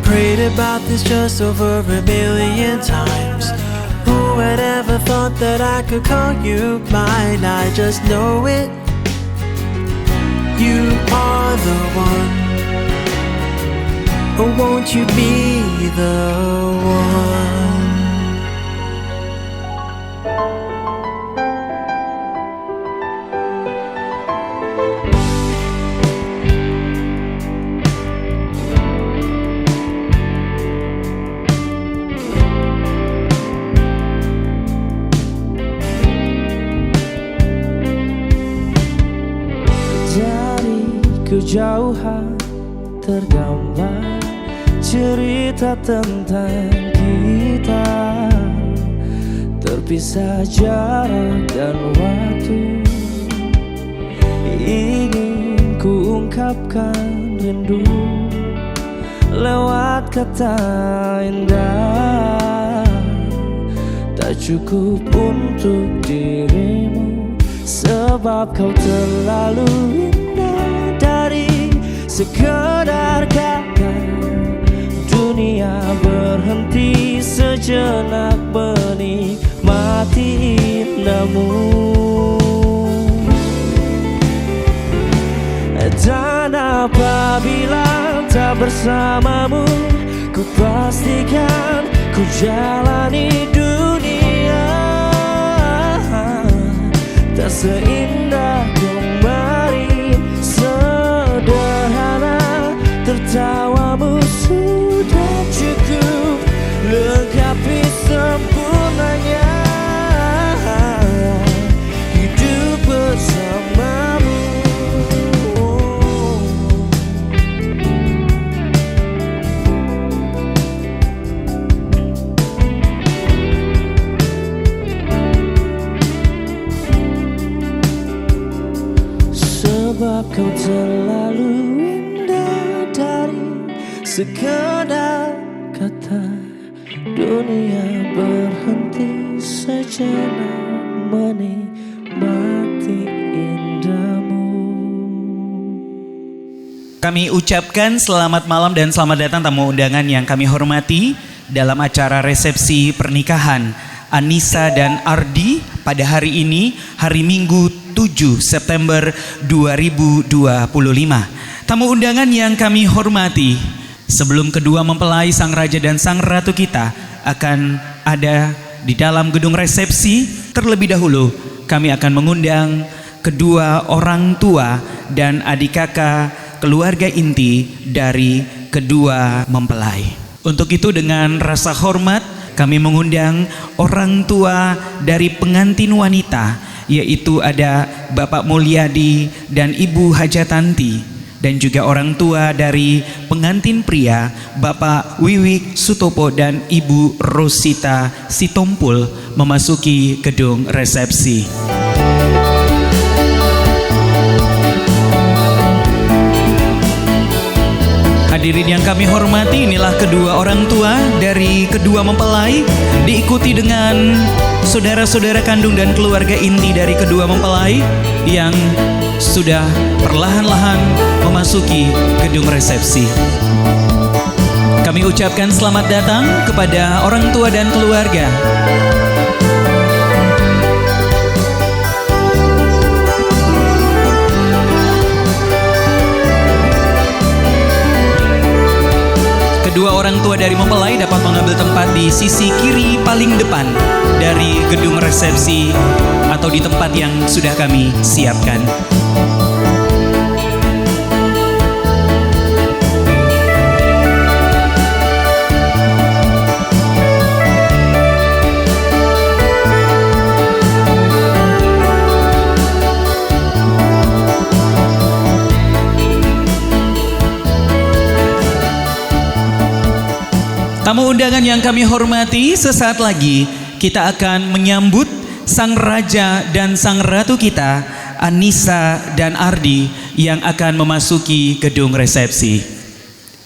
Prayed about this just over a million times. Who would ever thought that I could call you mine? I just know it, you are the one. Or won't you be the one? Kejauhan tergambar cerita tentang kita, terpisah jarak dan waktu. Ingin ku ungkapkan rindu lewat kata indah. Tak cukup untuk dirimu, sebab kau terlalu indah. Dari sekedar kata, dunia berhenti sejenak menikmati indahmu. Dan apabila tak bersamamu, ku pastikan ku jalani dunia tak seindah kemarin. Sederhana, tertawamu sudah cukup lengkapi sempurnanya hidup bersamamu. Sebab kau terlalu indah dari sekedar kata. dunia berhenti sejenak menikmati indahmu. Kami ucapkan selamat malam dan selamat datang tamu undangan yang kami hormati dalam acara resepsi pernikahan Anissa dan Ardi pada hari ini, hari Minggu 7 September 2025. Tamu undangan yang kami hormati, sebelum kedua mempelai sang raja dan sang ratu kita akan ada di dalam gedung resepsi, terlebih dahulu kami akan mengundang kedua orang tua dan adik kakak keluarga inti dari kedua mempelai. Untuk itu dengan rasa hormat kami mengundang orang tua dari pengantin wanita, yaitu ada Bapak Mulyadi dan Ibu Hajatanti, dan juga orang tua dari pengantin pria Bapak Wiwik Sutopo dan Ibu Rosita Sitompul memasuki gedung resepsi. Hadirin yang kami hormati, inilah kedua orang tua dari kedua mempelai, diikuti dengan saudara-saudara kandung dan keluarga inti dari kedua mempelai yang sudah perlahan-lahan memasuki gedung resepsi. Kami ucapkan selamat datang kepada orang tua dan keluarga. Kedua orang tua dari mempelai dapat mengambil tempat di sisi kiri paling depan dari gedung resepsi atau di tempat yang sudah kami siapkan. Tamu undangan yang kami hormati, sesaat lagi kita akan menyambut sang raja dan sang ratu kita, Anissa dan Ardi, yang akan memasuki gedung resepsi.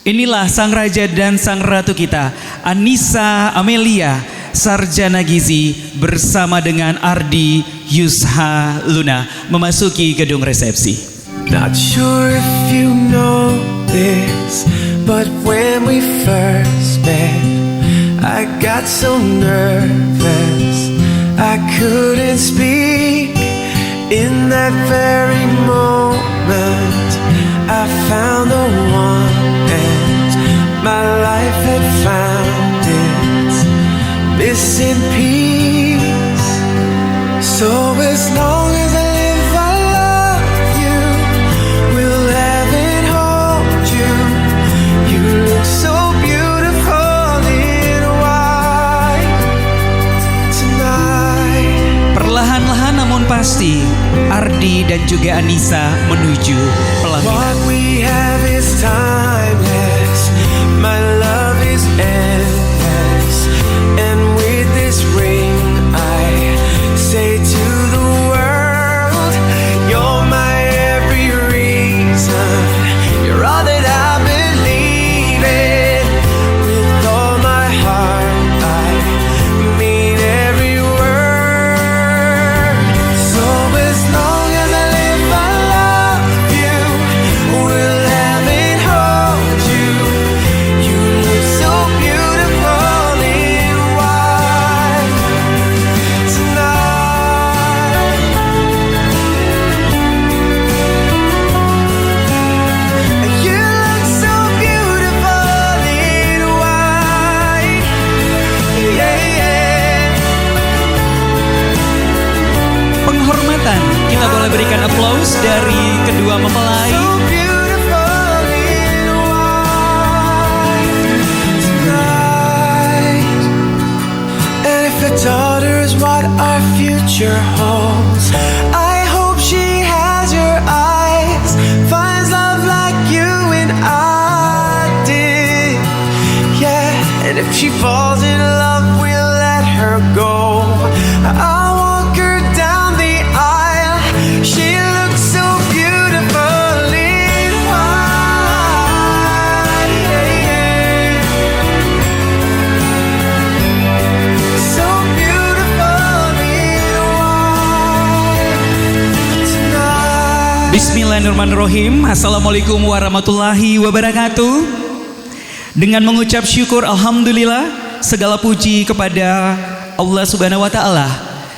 Inilah sang raja dan sang ratu kita, Anissa Amelia Sarjana Gizi bersama dengan Ardi Yusha Luna memasuki gedung resepsi. Not sure if you know this, but when we first met, I got so nervous I couldn't speak. In that very moment I found the one, and my life had found its missing piece. So as long as I live, I love you, will have and hold you. You look so beautiful in white tonight. Perlahan-lahan namun pasti, Ardi dan juga Anissa menuju pelaminan. What we have is timeless, my love is endless, and with this ring I say to the world, you're my every reason, you're all that I believe in. With all my heart I mean every word. So as long as I live, I love you, will have and hold you. You look so beautiful in white tonight. You look so beautiful in white. Yeah, yeah. Penghormatan, kita boleh berikan applause dari kedua mempelai. So beautiful in white tonight. And if a daughter is what our future holds, I hope she has your eyes, finds love like you and I did. Yeah, and if she falls in love, we'll let her go. I'll walk her down the aisle. She looks so beautiful in white. Yeah, yeah. Bismillahirrahmanirrahim. Assalamualaikum warahmatullahi wabarakatuh. Dengan mengucap syukur alhamdulillah, segala puji kepada Allah Subhanahu wa taala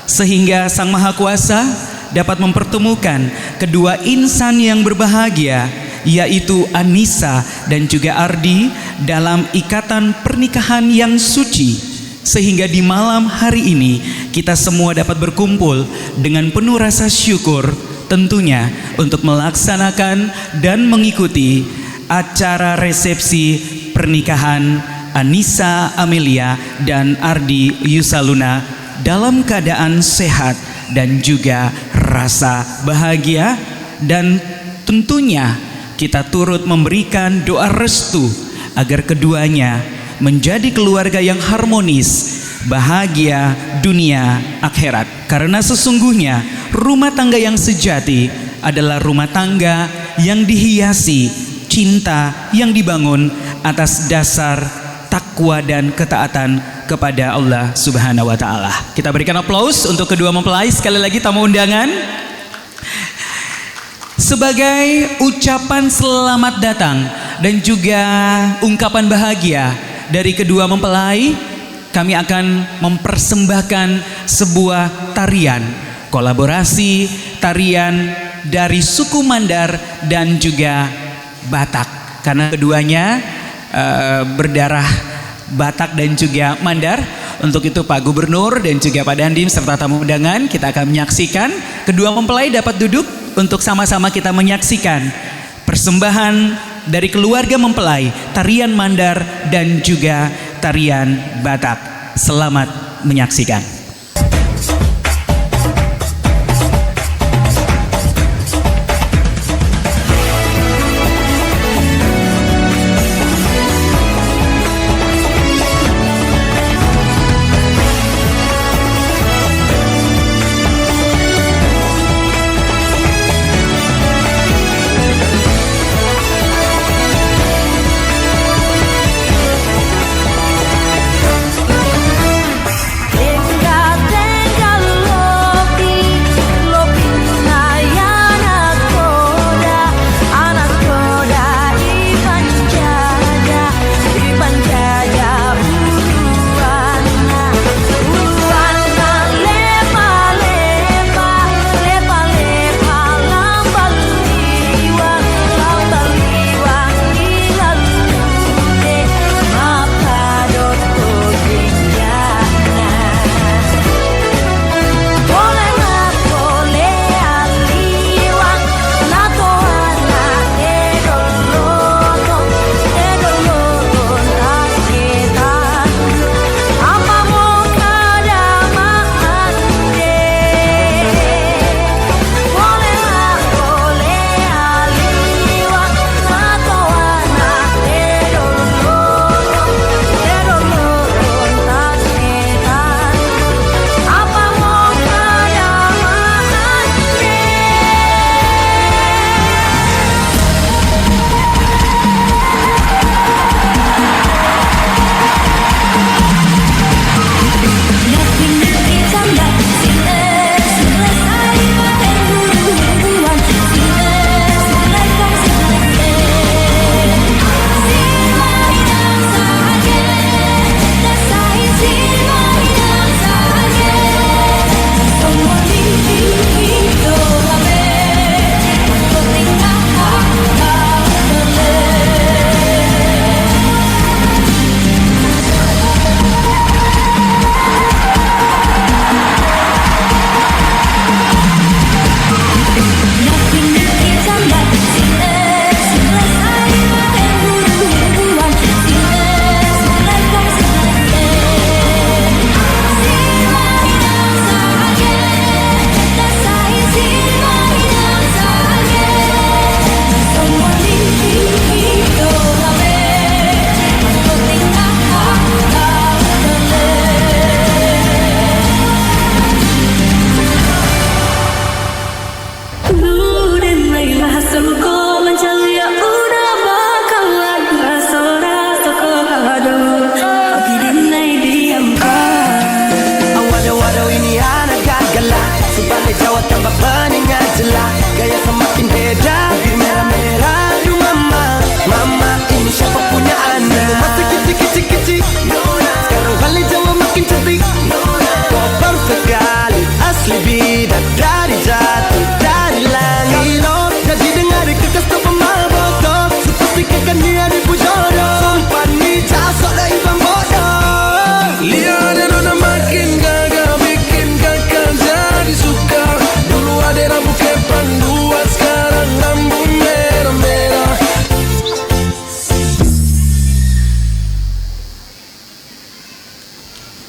sehingga Sang Maha Kuasa dapat mempertemukan kedua insan yang berbahagia, yaitu Anissa dan juga Ardi, dalam ikatan pernikahan yang suci, sehingga di malam hari ini kita semua dapat berkumpul dengan penuh rasa syukur, tentunya untuk melaksanakan dan mengikuti acara resepsi pernikahan Anissa Amelia dan Ardi Yusaluna dalam keadaan sehat dan juga rasa bahagia. Dan tentunya kita turut memberikan doa restu agar keduanya menjadi keluarga yang harmonis, bahagia dunia akhirat. Karena sesungguhnya rumah tangga yang sejati adalah rumah tangga yang dihiasi cinta yang dibangun atas dasar takwa dan ketaatan kepada Allah Subhanahu wa taala. Kita berikan aplaus untuk kedua mempelai, sekali lagi tamu undangan. Sebagai ucapan selamat datang dan juga ungkapan bahagia dari kedua mempelai, kami akan mempersembahkan sebuah tarian kolaborasi, tarian dari suku Mandar dan juga Batak, karena keduanya berdarah Batak dan juga Mandar. Untuk itu Pak Gubernur dan juga Pak Dandim serta tamu undangan, kita akan menyaksikan. Kedua mempelai dapat duduk untuk sama-sama kita menyaksikan persembahan dari keluarga mempelai, tarian Mandar dan juga tarian Batak. Selamat menyaksikan. Tinggal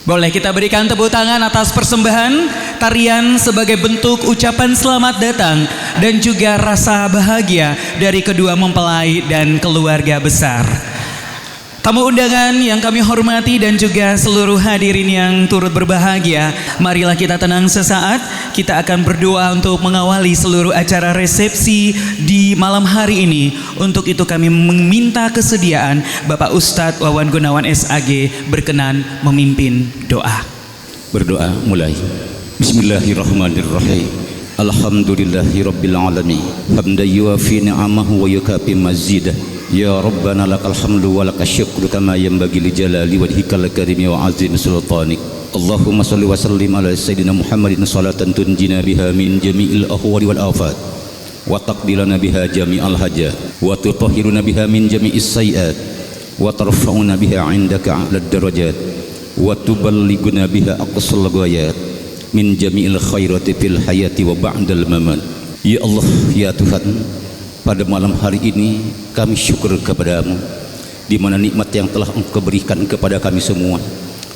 Boleh kita berikan tepuk tangan atas persembahan tarian sebagai bentuk ucapan selamat datang dan juga rasa bahagia dari kedua mempelai dan keluarga besar. Tamu undangan yang kami hormati dan juga seluruh hadirin yang turut berbahagia, marilah kita tenang sesaat. Kita akan berdoa untuk mengawali seluruh acara resepsi di malam hari ini. Untuk itu kami meminta kesediaan Bapak Ustadz Wawan Gunawan SAG berkenan memimpin doa. Berdoa mulai. Bismillahirrahmanirrahim. Alhamdulillahirabbil alamin. Hamdan yuafi ni'amahu wa yukafi mazidah. Ya Rabbana lakal hamdu wa lakal syukru kama yanbaghi li jalali wajhikal karimi wa azim sultanik. Allahumma salli wa sallim ala sayyidina Muhammadin salatan tunjina biha min jami'il ahwali wal afat wa taqdilana biha jami'al hajat wa tutahhiruna biha min jami'is sayiat wa tarfa'una biha 'indaka 'alad darajat wa tuballighuna biha aqsal ghayat min jami'il khairati fil hayati wa ba'dal mamat. Ya Allah, ya Tuhan, pada malam hari ini kami syukur kepadamu di mana nikmat yang telah Engkau berikan kepada kami semua,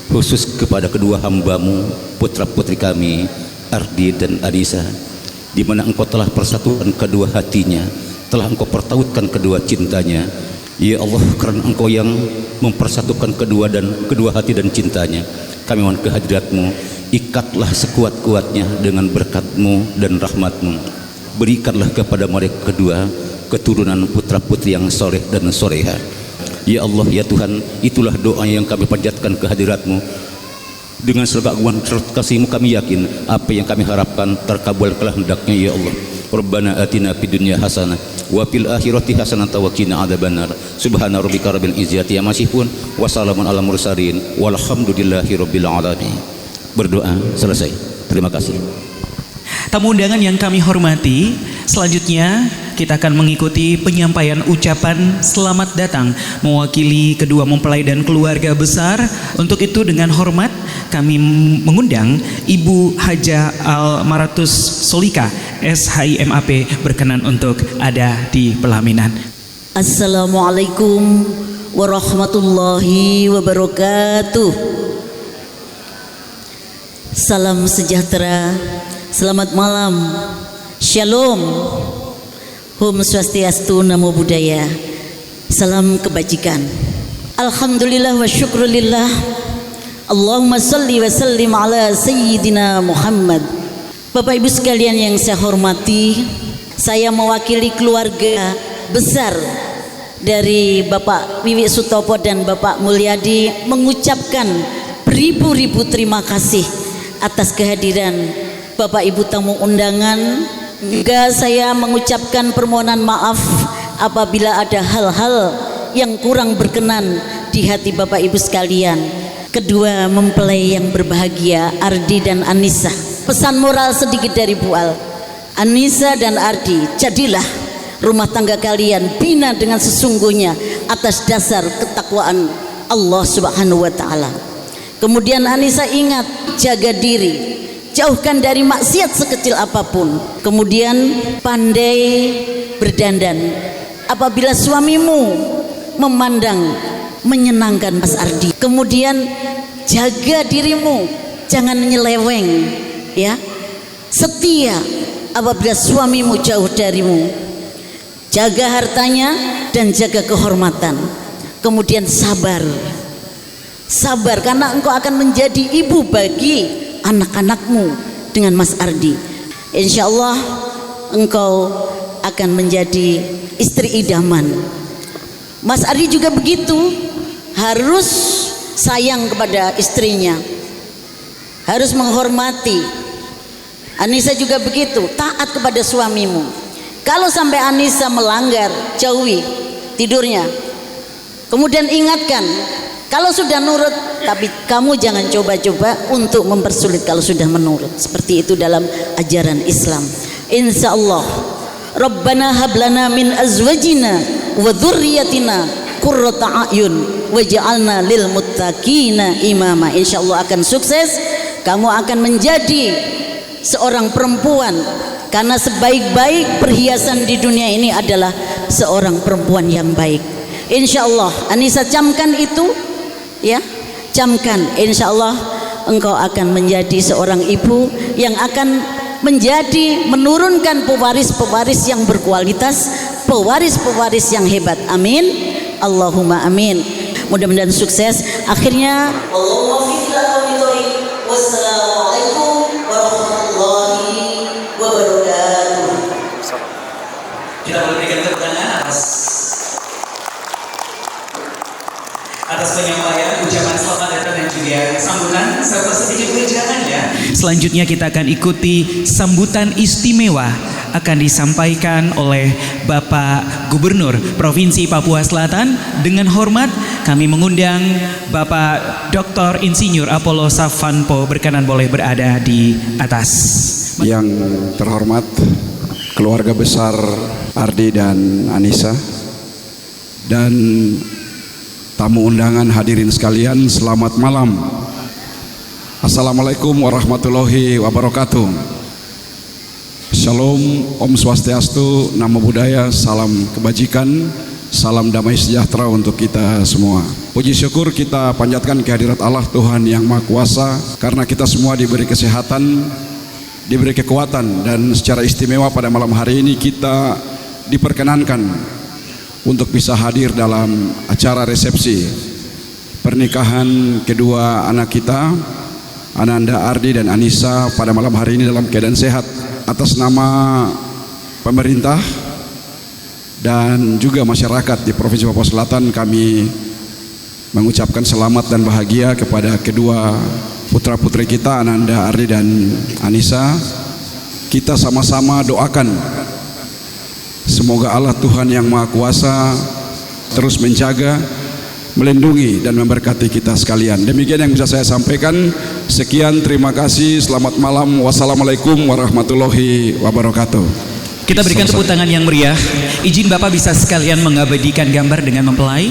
khusus kepada kedua hambamu, putra putri kami Ardi dan Anissa, di mana Engkau telah persatukan kedua hatinya, telah Engkau pertautkan kedua cintanya. Ya Allah, karena Engkau yang mempersatukan kedua hati dan cintanya, kami mohon kehadiratmu, ikatlah sekuat-kuatnya dengan berkat-Mu dan rahmat-Mu. Berikanlah kepada mereka kedua keturunan putra putri yang soleh dan soleha. Ya Allah, ya Tuhan, itulah doa yang kami panjatkan kehadirat-Mu. Dengan segala agungan kasih-Mu kami yakin apa yang kami harapkan terkabulkanlah hendaknya. Ya Allah, Rabbana atina fid dunya hasanah wa fil akhirati hasanah wa qina adzabannar. Subhana rabbika rabbil izzati amma yasifun wa salamun alal mursalin walhamdulillahi rabbil alamin. Berdoa selesai. Terima kasih. Tamu undangan yang kami hormati, selanjutnya kita akan mengikuti penyampaian ucapan selamat datang mewakili kedua mempelai dan keluarga besar. Untuk itu dengan hormat kami mengundang Ibu Haja Almaratus Solika SHIMAP berkenan untuk ada di pelaminan. Assalamualaikum warahmatullahi wabarakatuh. Salam sejahtera, selamat malam, shalom, Om Swastiastu, Namo Buddhaya, salam kebajikan. Alhamdulillah wa syukrulillah. Allahumma salli wa sallim ala Sayyidina Muhammad. Bapak Ibu sekalian yang saya hormati, saya mewakili keluarga besar dari Bapak Wiwi Sutopo dan Bapak Mulyadi mengucapkan beribu-ribu terima kasih atas kehadiran Bapak Ibu tamu undangan. Juga saya mengucapkan permohonan maaf apabila ada hal-hal yang kurang berkenan di hati Bapak Ibu sekalian. Kedua mempelai yang berbahagia, Ardi dan Anissa, pesan moral sedikit dari Bu Al. Anissa dan Ardi, jadilah rumah tangga kalian bina dengan sesungguhnya atas dasar ketakwaan Allah Subhanahu wa taala. Kemudian Anissa ingat, jaga diri, jauhkan dari maksiat sekecil apapun. Kemudian pandai berdandan apabila suamimu memandang menyenangkan Mas Ardi. Kemudian jaga dirimu, jangan nyeleweng, ya. Setia apabila suamimu jauh darimu. Jaga hartanya dan jaga kehormatan. Kemudian sabar. Sabar karena engkau akan menjadi ibu bagi anak-anakmu dengan Mas Ardi. Insya Allah engkau akan menjadi istri idaman. Mas Ardi juga begitu, harus sayang kepada istrinya, harus menghormati. Anissa juga begitu, taat kepada suamimu. Kalau sampai Anissa melanggar, jauhi tidurnya. Kemudian ingatkan, kalau sudah nurut, tapi kamu jangan coba-coba untuk mempersulit kalau sudah menurut. Seperti itu dalam ajaran Islam. Insya Allah, Rabbana hablana min azwajina wa dzurriyyatina qurrata a'yun waj'alna lil muttaqina imama. Insya Allah akan sukses. Kamu akan menjadi seorang perempuan, karena sebaik-baik perhiasan di dunia ini adalah seorang perempuan yang baik. Insya Allah Anissa camkan itu, ya, camkan. Insya Allah engkau akan menjadi seorang ibu yang akan menurunkan pewaris-pewaris yang berkualitas, pewaris-pewaris yang hebat. Amin, Allahumma amin. Mudah-mudahan sukses. Akhirnya wassalamualaikum warahmatullahi wabarakatuh. Kita berikan tepuk tangan atas penyampaian ucapan selamat datang dan juga sambutan serta sedikit wejangan ya. Selanjutnya kita akan ikuti sambutan istimewa akan disampaikan oleh Bapak Gubernur Provinsi Papua Selatan. Dengan hormat kami mengundang Bapak Dr. Insinyur Apollo Savanpo berkenan boleh berada di atas. Yang terhormat keluarga besar Ardi dan Anissa dan tamu undangan, hadirin sekalian, selamat malam. Assalamualaikum warahmatullahi wabarakatuh. Shalom, Om Swastiastu, Namo Buddhaya, salam kebajikan, salam damai sejahtera untuk kita semua. Puji syukur kita panjatkan kehadirat Allah Tuhan yang Maha Kuasa, karena kita semua diberi kesehatan, diberi kekuatan, dan secara istimewa pada malam hari ini kita diperkenankan untuk bisa hadir dalam acara resepsi pernikahan kedua anak kita, Ananda Ardi dan Anissa, pada malam hari ini dalam keadaan sehat. Atas nama pemerintah dan juga masyarakat di Provinsi Papua Selatan, kami mengucapkan selamat dan bahagia kepada kedua putra-putri kita, Ananda Ardi dan Anissa. Kita sama-sama doakan semoga Allah Tuhan yang Maha Kuasa terus menjaga, melindungi dan memberkati kita sekalian. Demikian yang bisa saya sampaikan. Sekian, terima kasih, selamat malam, wassalamualaikum warahmatullahi wabarakatuh. Kita berikan tepuk tangan yang meriah. Izin Bapak bisa sekalian mengabadikan gambar dengan mempelai.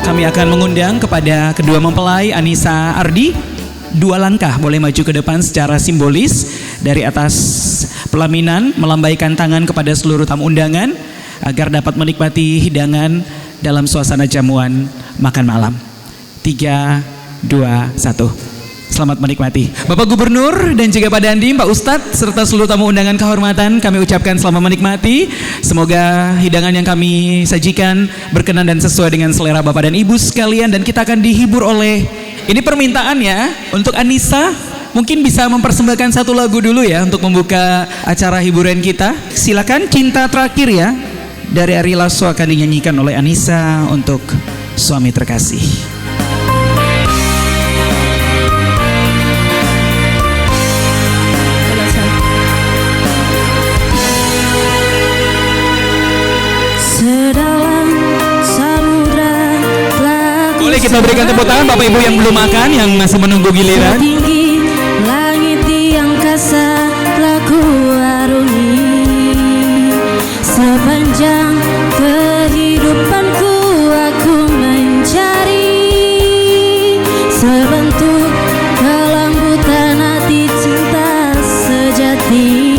Kami akan mengundang kepada kedua mempelai Anissa Ardi, 2 langkah boleh maju ke depan secara simbolis dari atas pelaminan, melambaikan tangan kepada seluruh tamu undangan agar dapat menikmati hidangan dalam suasana jamuan makan malam. 3, 2, 1. Selamat menikmati. Bapak Gubernur dan juga Pak Dandim, Pak Ustadz, serta seluruh tamu undangan kehormatan, kami ucapkan selamat menikmati. Semoga hidangan yang kami sajikan berkenan dan sesuai dengan selera Bapak dan Ibu sekalian. Dan kita akan dihibur oleh, ini permintaan ya, untuk Anissa. Mungkin bisa mempersembahkan satu lagu dulu ya untuk membuka acara hiburan kita. Silakan, Cinta Terakhir ya, dari Ari Lasso akan dinyanyikan oleh Anissa untuk suami terkasih. Boleh kita berikan tepuk tangan Bapak Ibu yang belum makan, yang masih menunggu giliran. Tinggi langit di angkasa telah kuarungi, sepanjang kehidupanku aku mencari sebentuk kelembutan hati cinta sejati.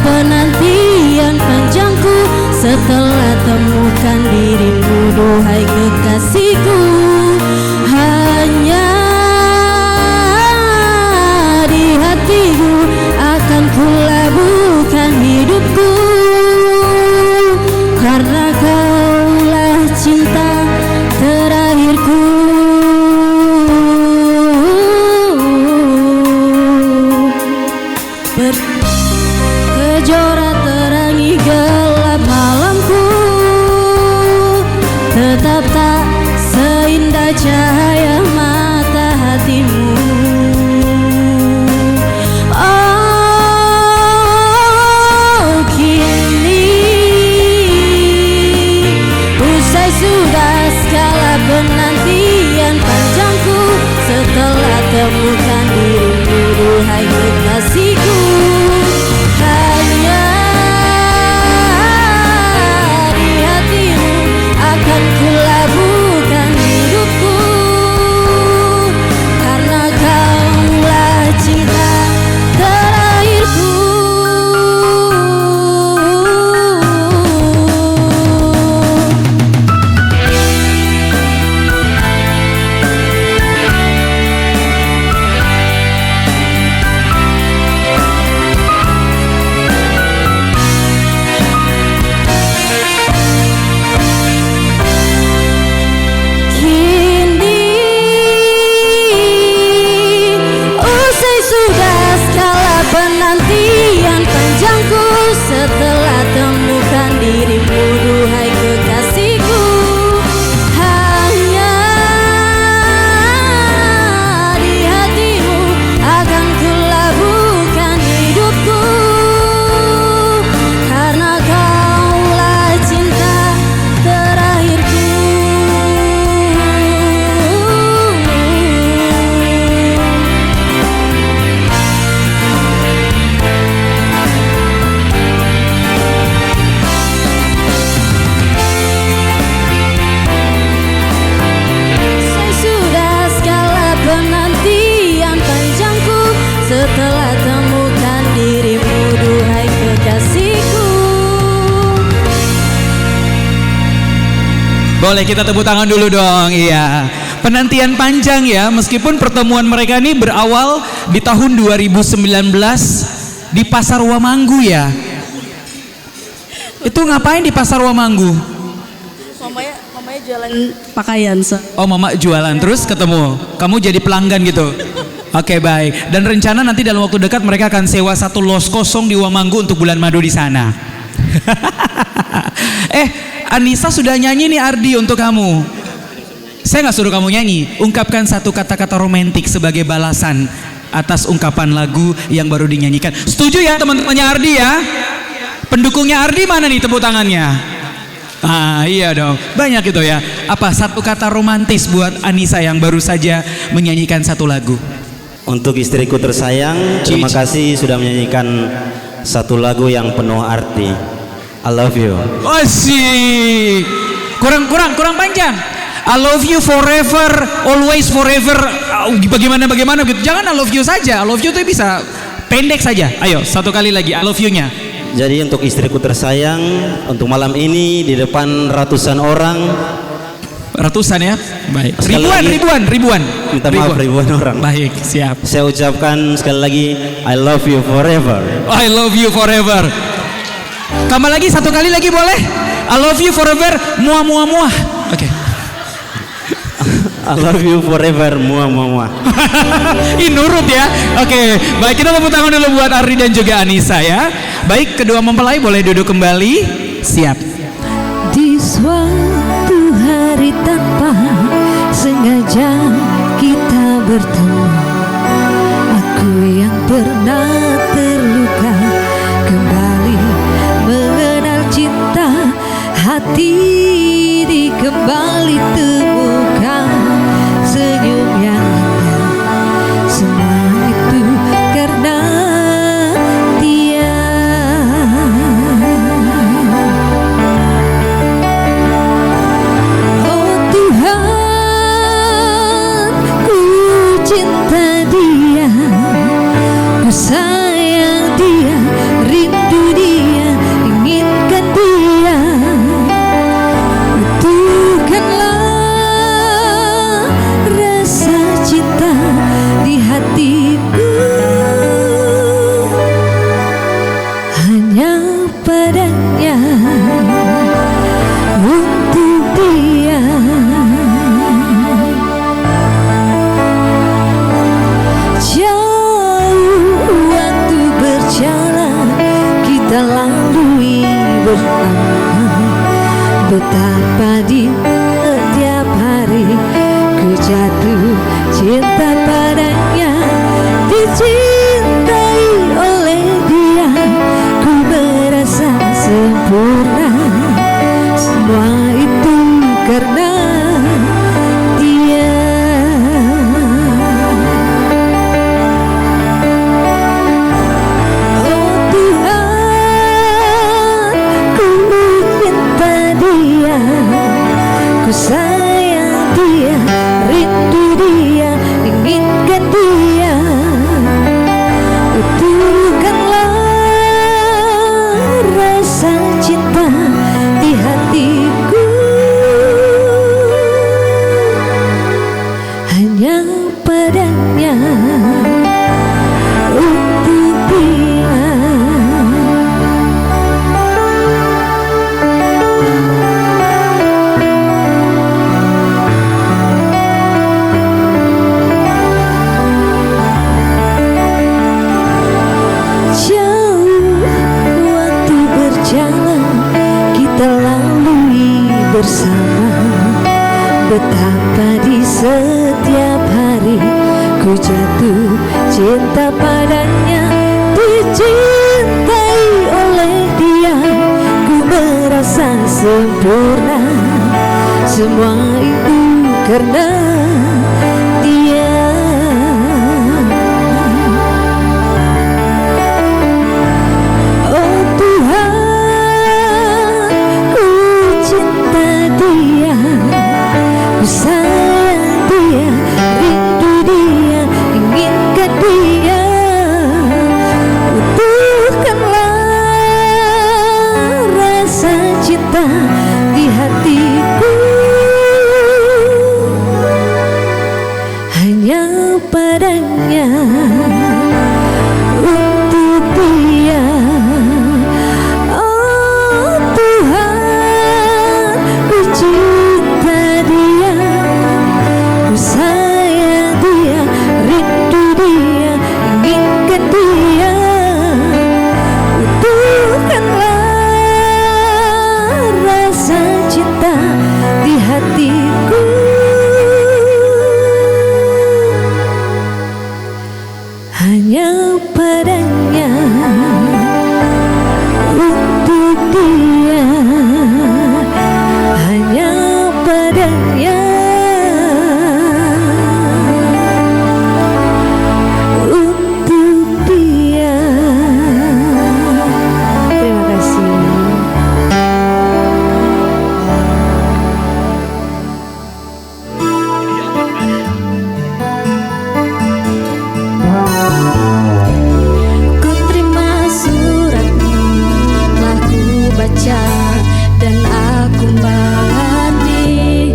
Penantian panjangku setelah temukan dirimu, duhai kekasihku, hanya tetap tak seindah cahaya mata hatimu. Oh, kini usai sudah segala penantian panjangku, setelah temukan dirimu, duhai kekasihku. Hanya di hatimu akan kulabuhkan hidupku, karena kaulah cinta terakhirku. Penantian panjangku, setelah temukan dirimu, duhai kekasihku. Hanya di hatimu akan kulabuhkan hidupku, karena kaulah cinta terakhirku. Setelah temukan dirimu, duhai kekasihku. Boleh kita tepuk tangan dulu dong. Iya, penantian panjang ya. Meskipun pertemuan mereka ini berawal di tahun 2019 di Pasar Wamanggu ya. Itu ngapain di Pasar Wamanggu? Mamanya jualan pakaian. Oh, mama jualan terus ketemu. Kamu jadi pelanggan gitu. Oke, baik. Dan rencana nanti dalam waktu dekat mereka akan sewa satu los kosong di Wamanggu untuk bulan madu di sana. Anissa sudah nyanyi nih Ardi untuk kamu. Saya nggak suruh kamu nyanyi. Ungkapkan satu kata-kata romantik sebagai balasan atas ungkapan lagu yang baru dinyanyikan. Setuju ya teman-temannya Ardi ya? Pendukungnya Ardi mana nih tepuk tangannya? Ah iya dong, banyak itu ya. Apa satu kata romantis buat Anissa yang baru saja menyanyikan satu lagu? Untuk istriku tersayang, terima kasih sudah menyanyikan satu lagu yang penuh arti. I love you. Asik. Kurang panjang. I love you forever, always forever. Bagaimana gitu. Jangan I love you saja. I love you itu bisa pendek saja. Ayo, satu kali lagi I love you-nya. Jadi untuk istriku tersayang, untuk malam ini di depan ratusan orang. Ratusan ya? Baik. Ribuan. Minta maaf, ribuan orang. Baik, siap. Saya ucapkan sekali lagi I love you forever. I love you forever. Tambah lagi satu kali lagi boleh? I love you forever. Muah. Oke. I love you forever. Muah. Ih, nurut ya. Oke, baik, kita tepuk tangan dulu buat Ardi dan juga Anissa ya. Baik, kedua mempelai boleh duduk kembali. Siap. Di suatu hari tanpa sengaja kita bertemu, aku yang pernah terluka kembali mengenal cinta, hati kembali temukan senyum yang indah. Semua itu karena dia. Oh Tuhan, ku cinta dia, ku sayang dia, rindu dia, inginkan dia. Bukanlah rasa cinta di hatiku, hanya padanya, untuk dia. karena Dia. Oh Tuhan, ku cinta Dia, ku sayang Dia, rindu Dia, inginkan Dia. Utuhkanlah rasa cinta di hatiku, hanya padanya, untuk Dia. Jauh waktu berjalan, kita lalui bersama. Betapa di setiap hari ku jatuh cinta padanya, dicintai oleh Dia. Ku merasa sempurna, semua itu karena Dia. Oh Tuhan, ku cinta Dia, ku sayang Dia, rindu Dia, inginkan Dia. Utuhkanlah rasa cinta di hatiku, hanya padanya, untuk Dia. Oh Tuhan, ku cinta Dia, ku sayang Dia, rindu Dia, inginkan Dia. Utuhkanlah rasa cinta di hatiku, hanya padanya, untuk Dia, hanya padanya, untuk Dia. Terima kasih. Ku terima suratmu, telah ku baca dan aku mengerti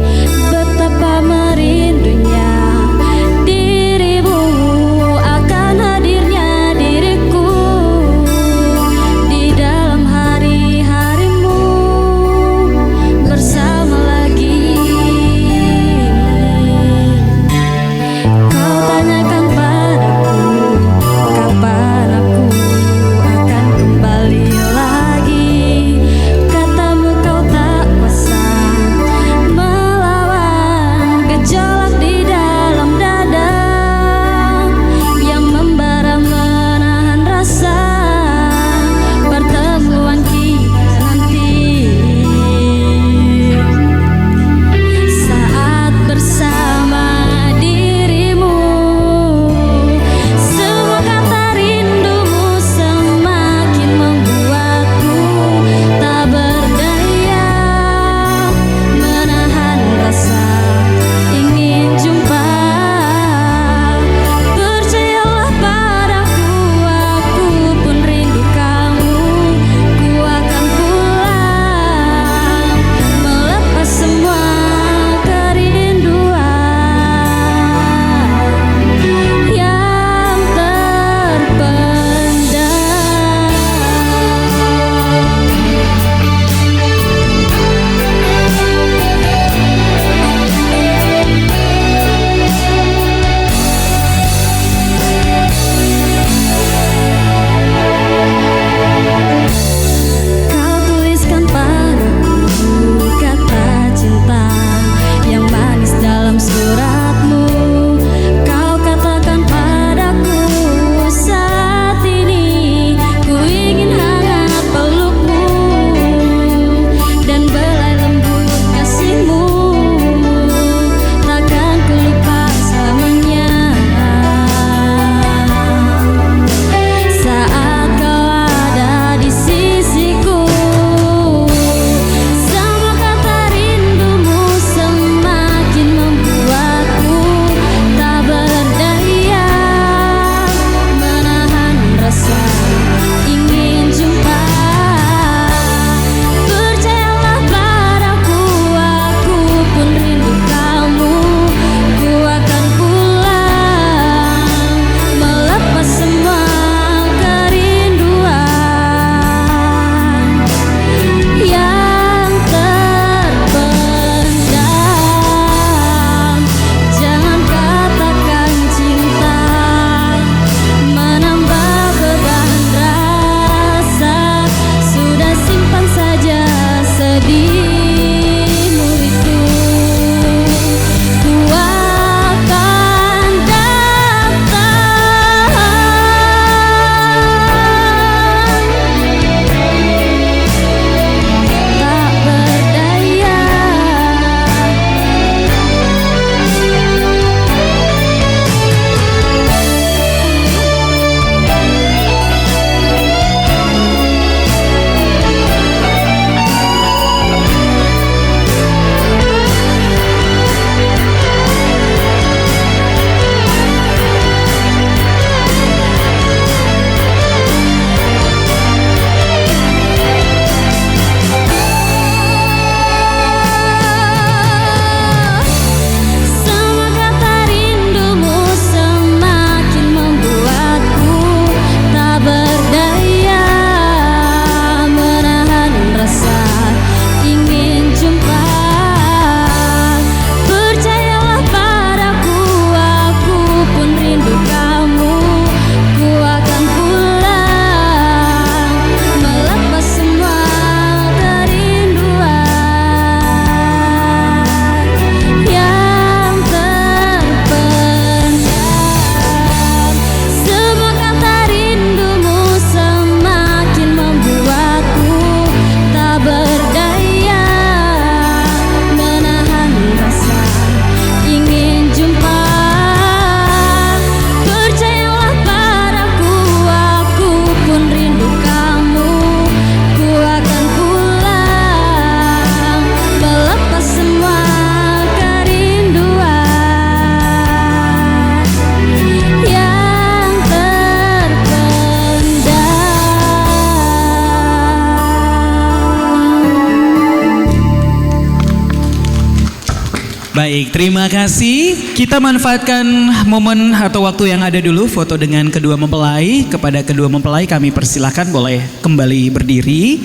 Baik, terima kasih. Kita manfaatkan momen atau waktu yang ada dulu foto dengan kedua mempelai. Kepada kedua mempelai kami persilahkan boleh kembali berdiri.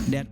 Dan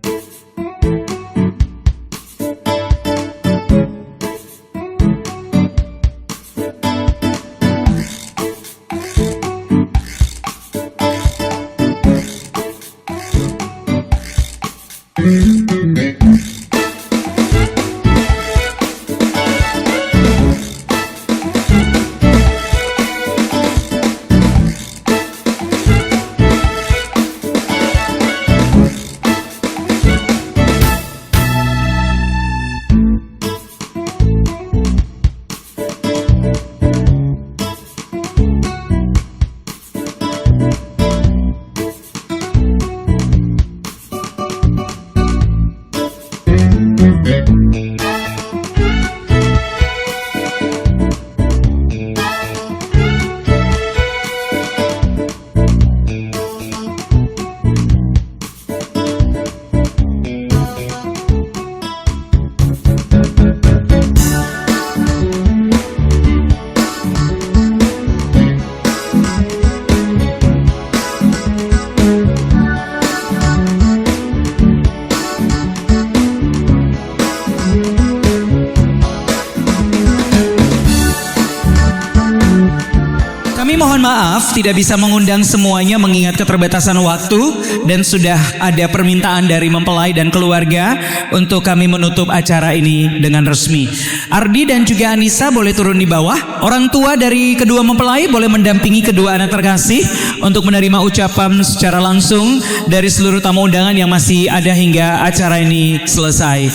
mohon maaf tidak bisa mengundang semuanya mengingat keterbatasan waktu dan sudah ada permintaan dari mempelai dan keluarga untuk kami menutup acara ini dengan resmi. Ardi dan juga Anissa boleh turun di bawah. Orang tua dari kedua mempelai boleh mendampingi kedua anak terkasih untuk menerima ucapan secara langsung dari seluruh tamu undangan yang masih ada hingga acara ini selesai.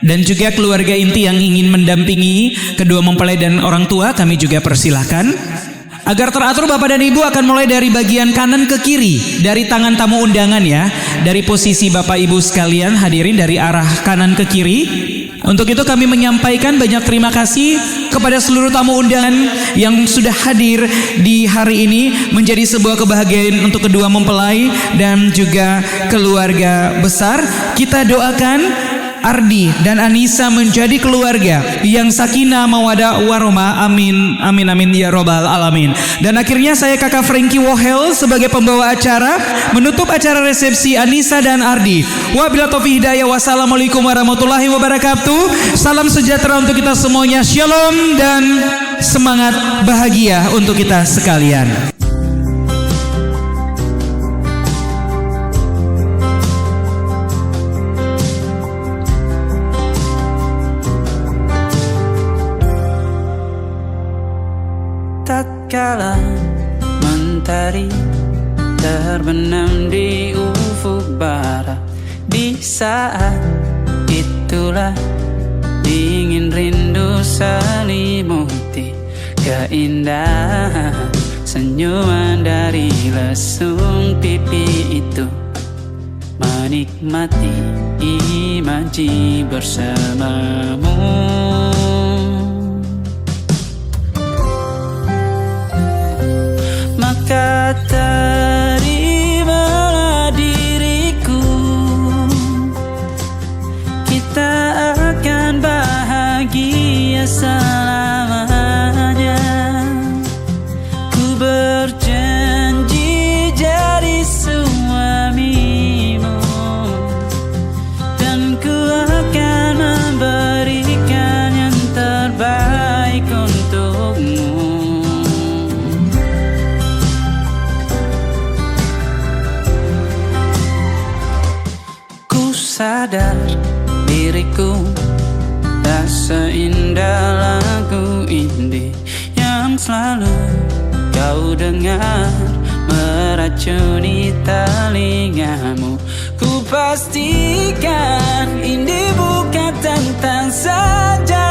Dan juga keluarga inti yang ingin mendampingi kedua mempelai dan orang tua kami juga persilahkan. Agar teratur Bapak dan Ibu akan mulai dari bagian kanan ke kiri dari tangan tamu undangan ya. Dari posisi Bapak Ibu sekalian hadirin dari arah kanan ke kiri. Untuk itu kami menyampaikan banyak terima kasih kepada seluruh tamu undangan yang sudah hadir di hari ini, menjadi sebuah kebahagiaan untuk kedua mempelai dan juga keluarga besar. Kita doakan Ardi dan Anissa menjadi keluarga yang sakinah mawadah warahmah, amin amin amin ya robbal alamin. Dan akhirnya saya Kakak Frankie Wohel sebagai pembawa acara menutup acara resepsi Anissa dan Ardi. Wabillahi taufiq hidayah, wassalamualaikum warahmatullahi wabarakatuh. Salam sejahtera untuk kita semuanya, shalom dan semangat bahagia untuk kita sekalian. Tatkala mentari terbenam di ufuk barat, di saat itulah dingin rindu selimuti keindahan senyuman dari lesung pipi itu, menikmati imaji bersamamu. Maka terimalah diriku, kita akan bahagia selamanya. Ku berjanji jadi suamimu, dan ku akan memberikan yang terbaik untukmu. Sadar diriku tak seindah lagu indie yang selalu kau dengar meracuni telingamu. Ku pastikan indie bukan tentang saja